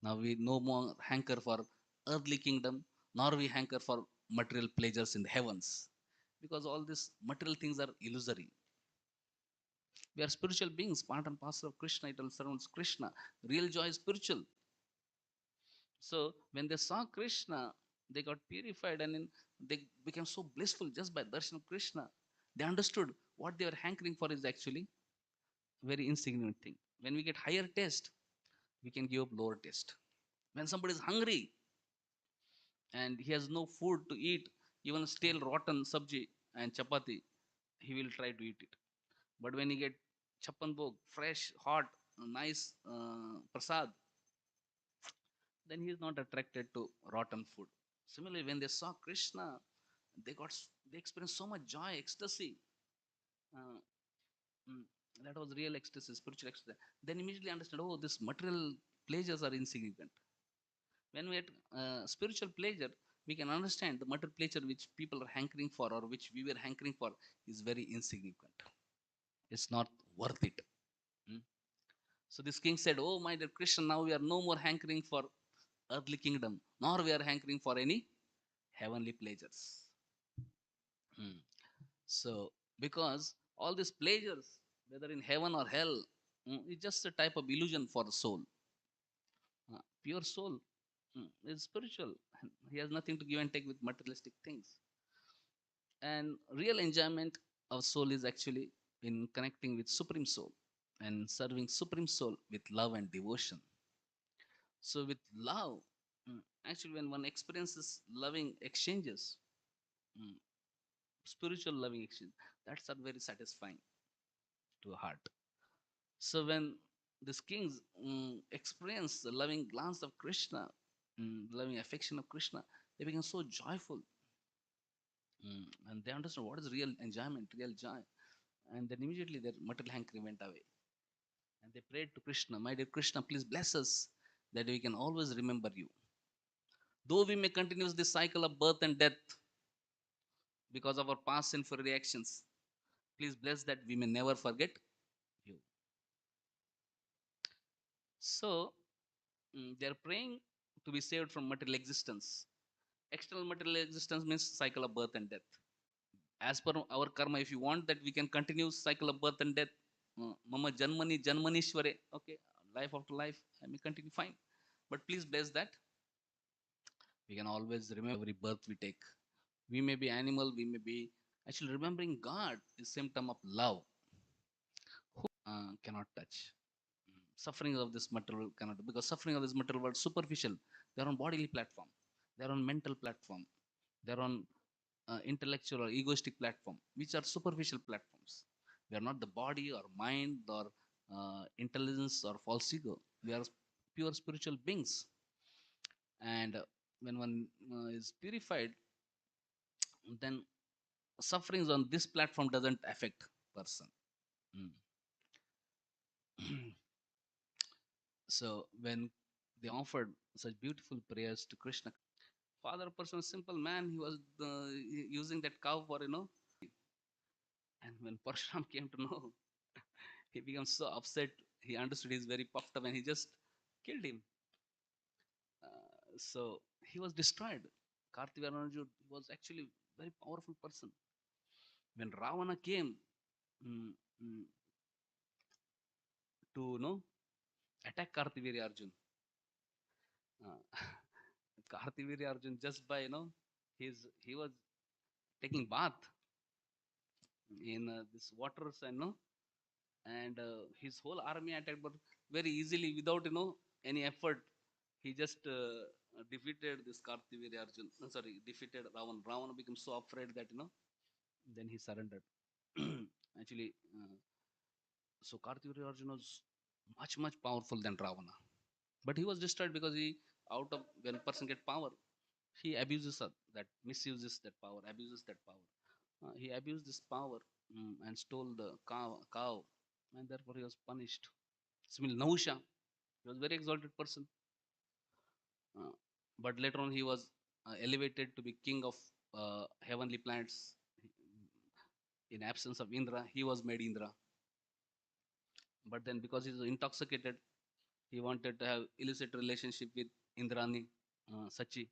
Now we no more hanker for earthly kingdom, nor we hanker for material pleasures in the heavens. Because all these material things are illusory. We are spiritual beings, part and parcel of Krishna. It all surrounds Krishna. Real joy is spiritual. So when they saw Krishna, they got purified, and then they became so blissful just by darshan of Krishna. They understood what they were hankering for is actually very insignificant thing. When we get higher taste, we can give up lower taste. When somebody is hungry and he has no food to eat, even stale rotten sabji and chapati, he will try to eat it. But when he get chapan bhog, fresh, hot, nice prasad, then he is not attracted to rotten food. Similarly, when they saw Krishna, they experienced so much joy, ecstasy. Uh, mm, that was real ecstasy, spiritual ecstasy. Then immediately understand, oh, this material pleasures are insignificant. When we had spiritual pleasure, we can understand the material pleasure which people are hankering for or which we were hankering for is very insignificant. It's not worth it. Mm. So this king said, oh, my dear Krishna, now we are no more hankering for earthly kingdom, nor we are hankering for any heavenly pleasures. Mm. So, because all these pleasures, whether in heaven or hell, is just a type of illusion for the soul. Pure soul is spiritual. He has nothing to give and take with materialistic things. And real enjoyment of soul is actually in connecting with Supreme Soul and serving Supreme Soul with love and devotion. So, with love, actually, when one experiences loving exchanges, mm, spiritual loving exchange, that's are very satisfying to a heart. So when these kings experience the loving glance of Krishna, loving affection of Krishna, they become so joyful. And they understand what is real enjoyment, real joy. And then immediately their material hankering went away. And they prayed to Krishna, my dear Krishna, please bless us that we can always remember you. Though we may continue this cycle of birth and death because of our past sinful reactions, please bless that we may never forget you. So they are praying to be saved from material existence. External material existence means cycle of birth and death. As per our karma, if you want that we can continue cycle of birth and death, mama janmani janmanishware, okay, life after life, I may continue fine. But please bless that. We can always remember every birth we take. We may be animal, we may be actually remembering God is symptom of love. Who cannot touch? Suffering of this material cannot, because suffering of this material world superficial. They're on bodily platform, they're on mental platform, they're on intellectual or egoistic platform, which are superficial platforms. We are not the body or mind or intelligence or false ego. We are pure spiritual beings. And when one is purified, then sufferings on this platform doesn't affect person. Mm. So when they offered such beautiful prayers to Krishna, father person, simple man, he was using that cow for, and when Parshram came to know, he became so upset. He understood he's very puffed up and he just killed him. So he was destroyed. Kartivarnaju was actually very powerful person. When Ravana came, mm, mm, to attack Kartivirya Arjun, uh, Kartivirya Arjun, just by he was taking bath in this waters, and his whole army attacked, but very easily without any effort. He just defeated this Kartivirya Arjun. Sorry, defeated Ravana. Ravana became so afraid that then he surrendered. Actually, so Kartivirya Arjun was much powerful than Ravana, but he was destroyed because he, out of, when a person get power, he abuses that, misuses that power, abuses that power. He abused this power, and stole the cow, and therefore he was punished. Similarly, Nahusha, he was very exalted person, uh, but later on he was elevated to be king of heavenly planets. In absence of Indra, he was made Indra. But then, because he was intoxicated, he wanted to have illicit relationship with Indrani, Sachi,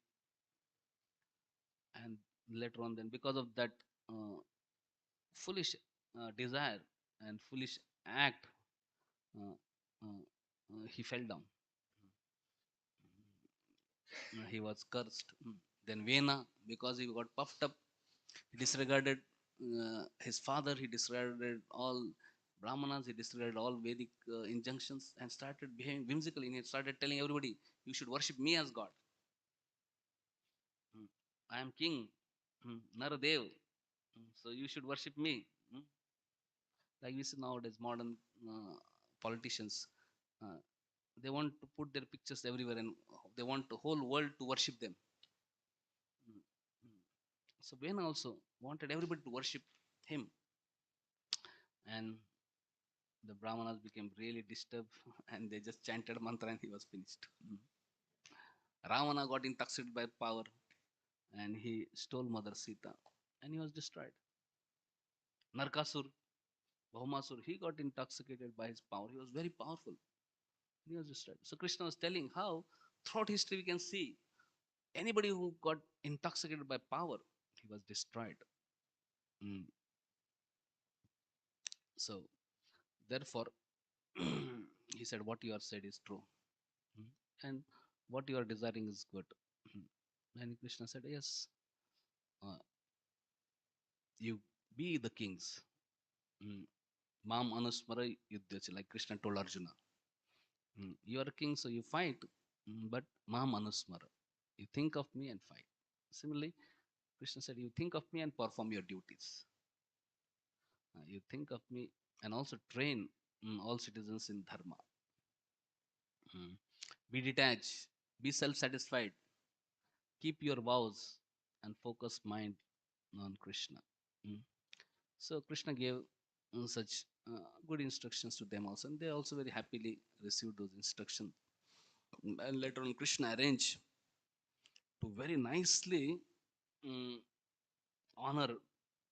and later on, then because of that foolish desire and foolish act, uh, he fell down. He was cursed. Then Vena, because he got puffed up, he disregarded his father, he disregarded all Brahmanas, he disregarded all Vedic injunctions, and started behaving whimsically. He started telling everybody, you should worship me as God. Mm. I am king, Naradev, so you should worship me. Like we see nowadays, modern politicians, uh, they want to put their pictures everywhere, and they want the whole world to worship them. Mm, mm. So Vena also wanted everybody to worship him, and the Brahmanas became really disturbed, and they just chanted mantra, and he was finished. Ravana got intoxicated by power, and he stole Mother Sita, and he was destroyed. Narkasur, Bhaumasur, he got intoxicated by his power. He was very powerful. He was destroyed. So Krishna was telling how throughout history we can see anybody who got intoxicated by power, he was destroyed. Mm. So therefore, he said, what you are said is true. Mm. And what you are desiring is good. Mm. And Krishna said, yes, uh, you be the kings. Mm. Mam anusmara yuddhacha, like Krishna told Arjuna. You are a king, so you fight, but mam anusmara. You think of me and fight. Similarly, Krishna said, you think of me and perform your duties. You think of me and also train all citizens in dharma. Be detached, be self-satisfied, keep your vows, and focus mind on Krishna. Mm. So Krishna gave such good instructions to them also, and they also very happily received those instructions. And later on, Krishna arranged to very nicely mm, honor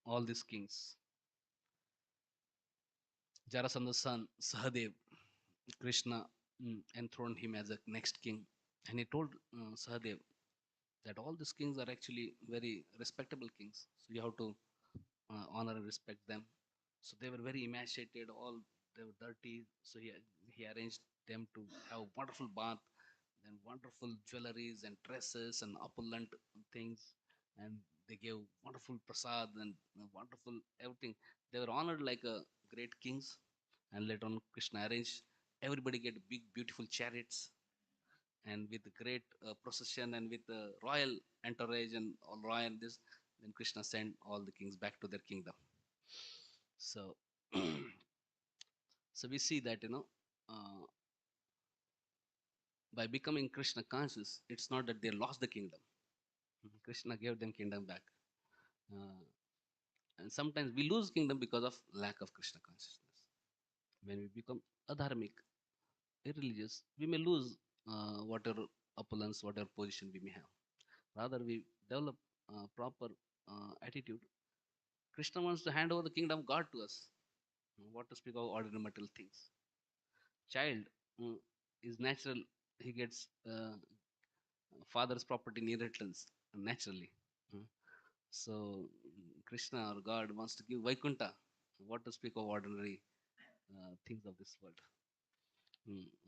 all these kings. Jarasanda's son Sahadev, Krishna enthroned him as a next king, and he told Sahadev that all these kings are actually very respectable kings, so you have to honor and respect them. So they were very emaciated, all they were dirty. So he arranged them to have a wonderful bath. then wonderful jewelries and dresses and opulent things, and they gave wonderful prasad and wonderful everything. They were honored like great kings. And later on, Krishna arranged everybody get big, beautiful chariots, and with great procession and with royal entourage and all royal this. Then Krishna sent all the kings back to their kingdom. So, so we see that by becoming Krishna conscious, it's not that they lost the kingdom. Krishna gave them kingdom back. Uh, and sometimes we lose kingdom because of lack of Krishna consciousness. When we become adharmic, irreligious, we may lose whatever opulence, whatever position we may have. Rather, we develop proper attitude. Krishna wants to hand over the kingdom of God to us. What to speak of ordinary material things? Child uh, is natural. He gets father's property in inheritance naturally. Uh, So Krishna or God wants to give Vaikuntha. What to speak of ordinary things of this world,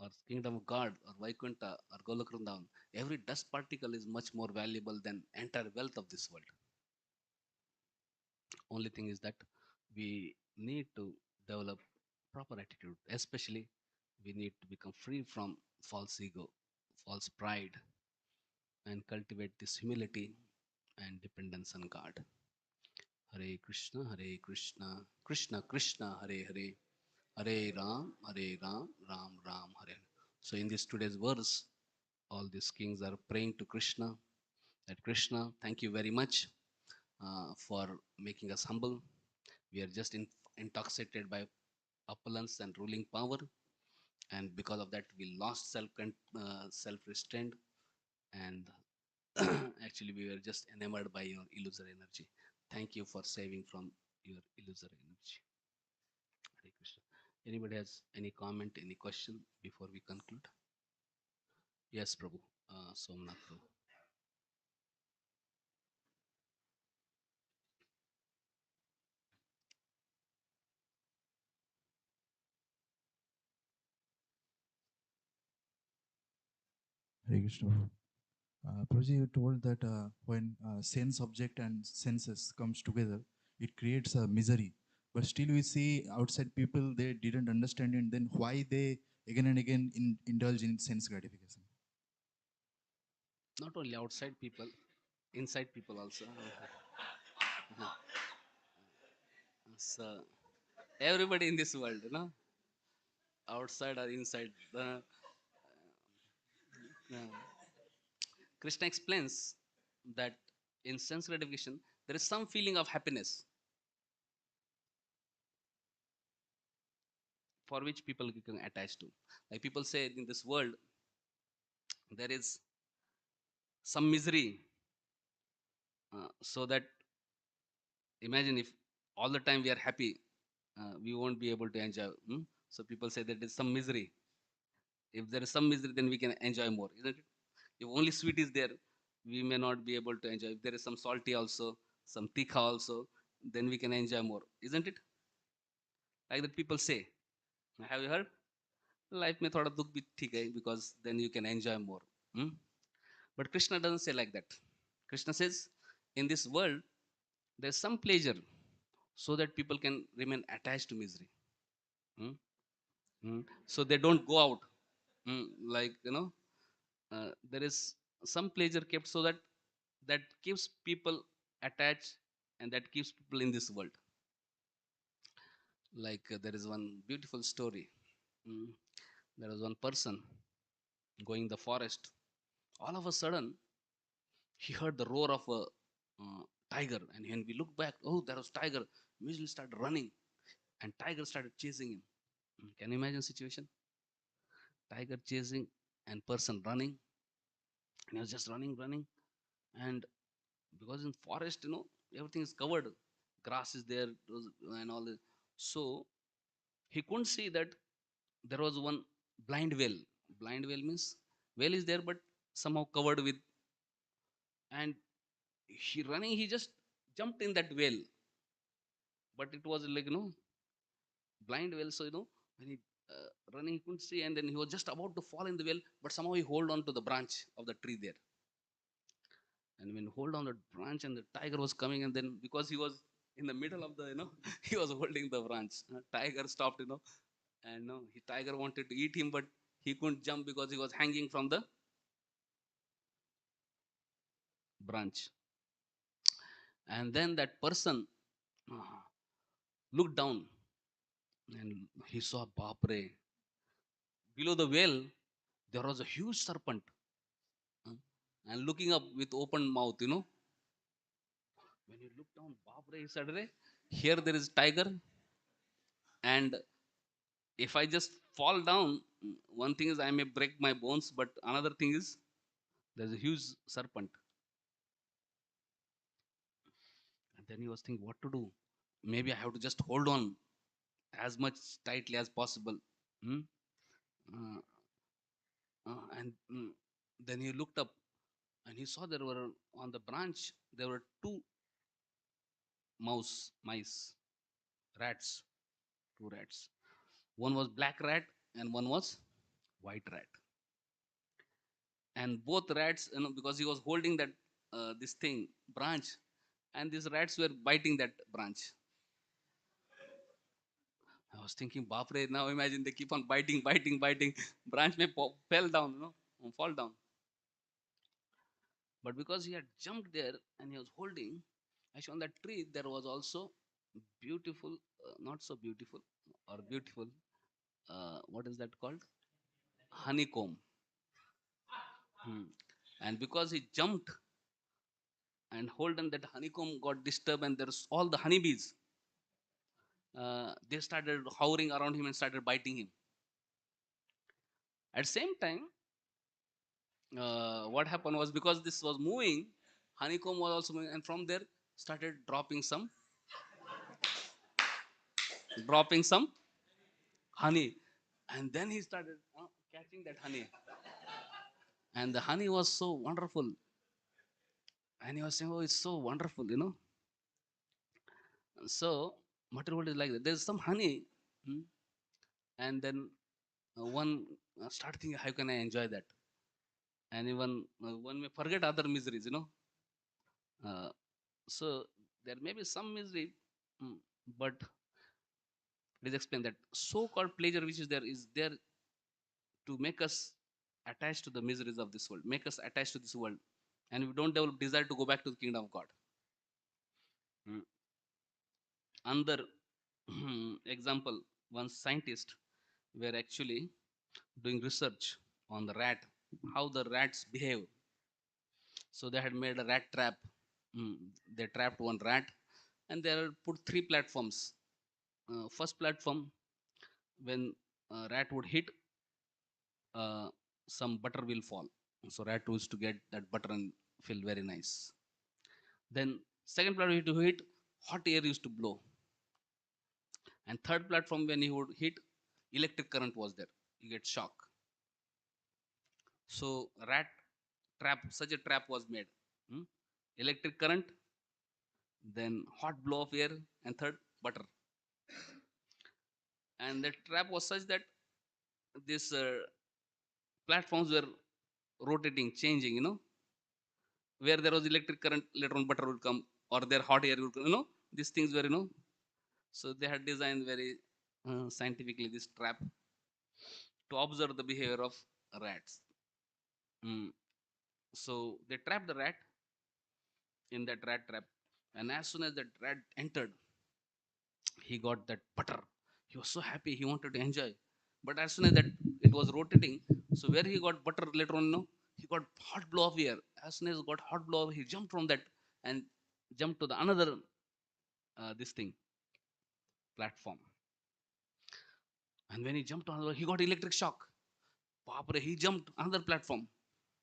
or kingdom of God, or Vaikuntha, or Golokrandavan. Every dust particle is much more valuable than entire wealth of this world. Only thing is that we need to develop proper attitude. Especially, we need to become free from false ego, false pride, and cultivate this humility and dependence on God. Hare Krishna, Krishna Krishna, Hare Hare, Hare Ram, Ram Ram, Hare. So in this today's verse, all these kings are praying to Krishna that Krishna, thank you very much for making us humble. We are just intoxicated by opulence and ruling power, and because of that, we lost self restraint, and actually, we were just enamored by your illusory energy. Thank you for saving from your illusory energy. Hare Krishna. Anybody has any comment, any question before we conclude? Yes, Prabhu. Somnath Prabhu. Hare Krishna. Prabhuji, you told that when sense object and senses comes together, it creates a misery. But still, we see outside people they didn't understand it. Then why they again and again indulge in sense gratification? Not only outside people, inside people also. So everybody in this world, outside or inside. Uh, Krishna explains that in sense gratification, there is some feeling of happiness for which people can attach to. Like people say in this world, there is some misery, so that imagine if all the time we are happy, we won't be able to enjoy. So people say that there is some misery. If there is some misery, then we can enjoy more, isn't it? If only sweet is there, we may not be able to enjoy. If there is some salty also, some tikha also, then we can enjoy more, isn't it? Like that people say. Have you heard? Life में थोड़ा दुख भी ठीक है because then you can enjoy more. Hmm? But Krishna doesn't say like that. Krishna says, in this world, there's some pleasure so that people can remain attached to misery. Hmm? So they don't go out. Like, there is some pleasure kept so that that keeps people attached, and that keeps people in this world. Like there is one beautiful story. Mm, there was one person going in the forest. All of a sudden, he heard the roar of a tiger, and when we look back, oh, there was tiger. Immediately started running, and tiger started chasing him. Can you imagine situation? Tiger chasing and person running, and he was just running, and because in forest, everything is covered, grass is there, and all this. So he couldn't see that there was one blind whale. Blind whale means whale is there, but somehow covered with, and he just jumped in that whale, but it was like blind whale. So when he running, he couldn't see, and then he was just about to fall in the well, but somehow he hold on to the branch of the tree there. And when he hold on the branch, and the tiger was coming, and then because he was in the middle of the, he was holding the branch. Tiger stopped, and tiger wanted to eat him, but he couldn't jump because he was hanging from the branch. And then that person uh, looked down, and he saw Bapre. Below the well, there was a huge serpent, uh, and looking up with open mouth. When you look down, Bapre, he said, "Re, here there is tiger, and if I just fall down, one thing is I may break my bones, but another thing is there's a huge serpent." And then he was thinking, what to do? Maybe I have to just hold on as much tightly as possible. Hmm? Uh, and then he looked up, and he saw there were on the branch there were two mice, rats, two rats. One was black rat and one was white rat. And both rats, because he was holding that this thing branch, and these rats were biting that branch. I was thinking, Bapre, now imagine they keep on biting, biting, biting. Branch may fell down, fall down. But because he had jumped there and he was holding, actually on that tree there was also beautiful, not so beautiful, or beautiful. What is that called? Honeycomb. Hmm. And because he jumped and hold on, that honeycomb got disturbed, and there's all the honeybees. They started hovering around him and started biting him. At the same time, what happened was, because this was moving, honeycomb was also moving, and from there started dropping some honey, and then he started catching that honey, and the honey was so wonderful, and he was saying, "Oh, it's so wonderful." So material world is like that. There's some honey, hmm, and then one start thinking, how can I enjoy that? And even one may forget other miseries. Uh, so there may be some misery, but it is explained that so-called pleasure which is there to make us attached to the miseries of this world, make us attached to this world, and we don't develop desire to go back to the kingdom of God. Mm. Another example, one scientist were actually doing research on the rat, how the rats behave. So they had made a rat trap. Mm. They trapped one rat, and they had put three platforms. First platform, when rat would hit, uh, some butter will fall. So rat used to get that butter and feel very nice. Then second platform to hit, hot air used to blow. And third platform, when he would hit, electric current was there. You get shock. So rat trap, such a trap was made. Hmm? Electric current, then hot blow of air, and third butter. And the trap was such that these platforms were rotating, changing. Where there was electric current, later on butter would come, or their hot air would come. These things were. So they had designed very scientifically this trap to observe the behavior of rats. Mm. So they trapped the rat in that rat trap, and as soon as that rat entered, he got that butter. He was so happy, he wanted to enjoy. But as soon as that it was rotating, so where he got butter later on, he got hot blow of air. As soon as he got hot blow, he jumped from that and jumped to the another this thing platform. And when he jumped on, he got electric shock. Bapre, he jumped another platform.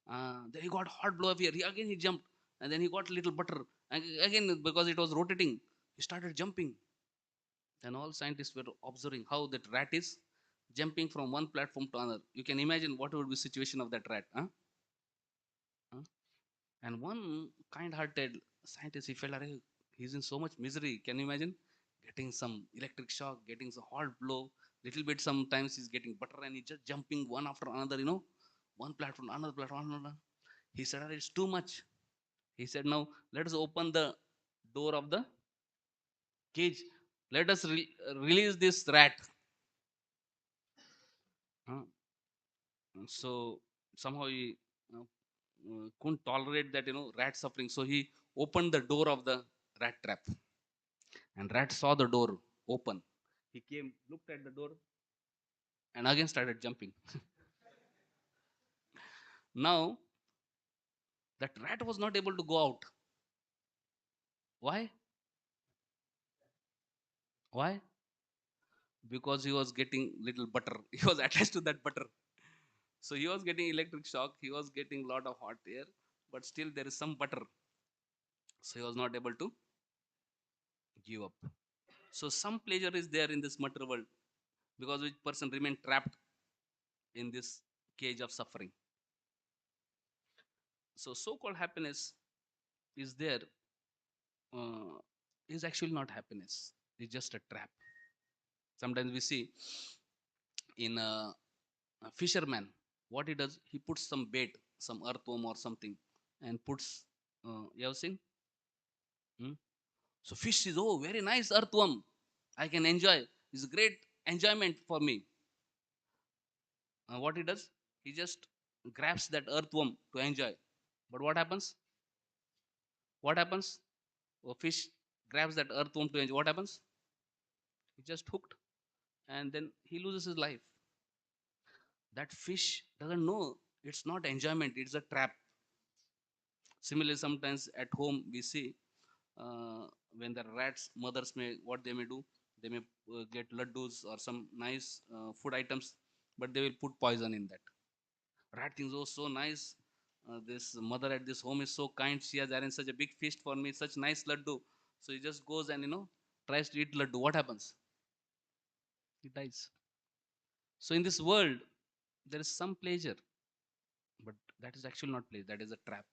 Then he got hot blow of air. He jumped, and then he got little butter. And again, because it was rotating, he started jumping. Then all scientists were observing how that rat is jumping from one platform to another. You can imagine what would be the situation of that rat. Huh? Huh? And one kind-hearted scientist, he felt like, he's in so much misery. Can you imagine getting some electric shock, getting some hot blow? little bit. Sometimes he's getting butter and he's just jumping one after another, one platform, another platform, another. He said, it's too much. He said, now let us open the door of the cage. Let us release this rat. Uh, so somehow he couldn't tolerate that, rat suffering. So he opened the door of the rat trap, and rat saw the door open. He came, looked at the door, and again started jumping. Now that rat was not able to go out. Why? Why? Because he was getting little butter. He was attached to that butter. So he was getting electric shock. He was getting lot of hot air, but still there is some butter. So he was not able to give up. So some pleasure is there in this material world, because which person remain trapped in this cage of suffering. So so-called happiness is there, uh, is actually not happiness. It's just a trap. Sometimes we see in a fisherman, what he does, he puts some bait, some earthworm or something, and puts. You have seen? Hmm? So fish is, oh, very nice earthworm. I can enjoy. It's great enjoyment for me. What he does, he just grabs that earthworm to enjoy. But what happens? What happens? A fish grabs that earthworm to enjoy. What happens? He just hooked, and then he loses his life. That fish doesn't know it's not enjoyment; it's a trap. Similarly, sometimes at home we see, when the rats, mothers may, what they may do, they may get laddus or some nice food items, but they will put poison in that. Rat thinks, oh, so nice. This mother at this home is so kind. She has arranged such a big feast for me, such nice laddu. So he just goes and tries to eat laddu. What happens? He dies. So in this world, there is some pleasure, but that is actually not pleasure. That is a trap.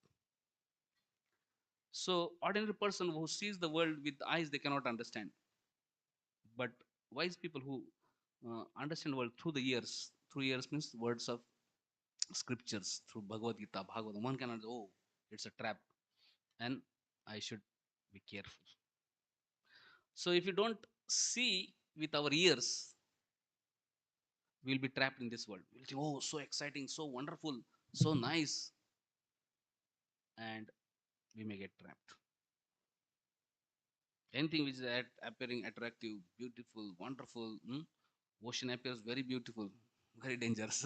So ordinary person who sees the world with eyes they cannot understand, but wise people who understand world through years means words of scriptures, through Bhagavad Gita, Bhagavatam, one cannot, oh, it's a trap, and I should be careful. So if you don't see with our ears, we'll be trapped in this world. We'll think, oh, so exciting, so wonderful, so nice, and we may get trapped. Anything which is appearing attractive, beautiful, wonderful, ocean appears very beautiful, very dangerous.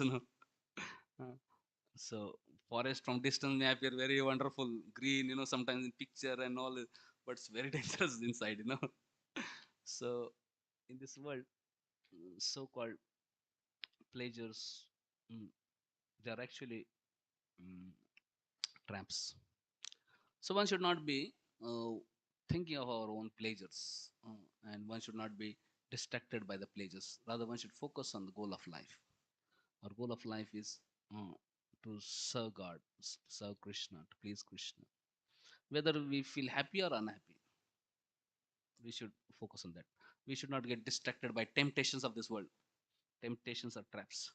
Uh, So forest from distance may appear very wonderful, green, sometimes in picture and all, but it's very dangerous inside. So in this world, so-called pleasures, mm, they are actually mm, traps. So one should not be thinking of our own pleasures, and one should not be distracted by the pleasures. Rather, one should focus on the goal of life. Our goal of life is to serve God, serve Krishna, to please Krishna. Whether we feel happy or unhappy, we should focus on that. We should not get distracted by temptations of this world. Temptations are traps.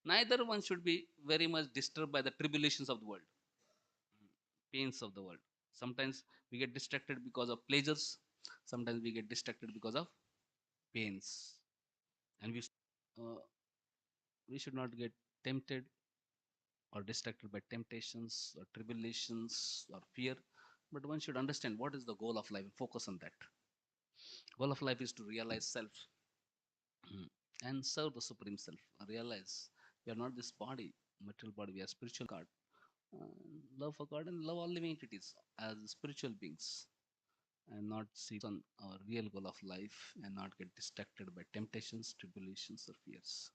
Neither one should be very much disturbed by the tribulations of the world, pains of the world. Sometimes we get distracted because of pleasures, sometimes we get distracted because of pains. And we should not get tempted or distracted by temptations or tribulations or fear, but one should understand what is the goal of life and focus on that. Goal of life is to realize self, and serve the supreme self. Realize we are not this body, material body, we are spiritual God. uh, Love for God and love all living entities as spiritual beings, and not see on our real goal of life, and not get distracted by temptations, tribulations, or fears.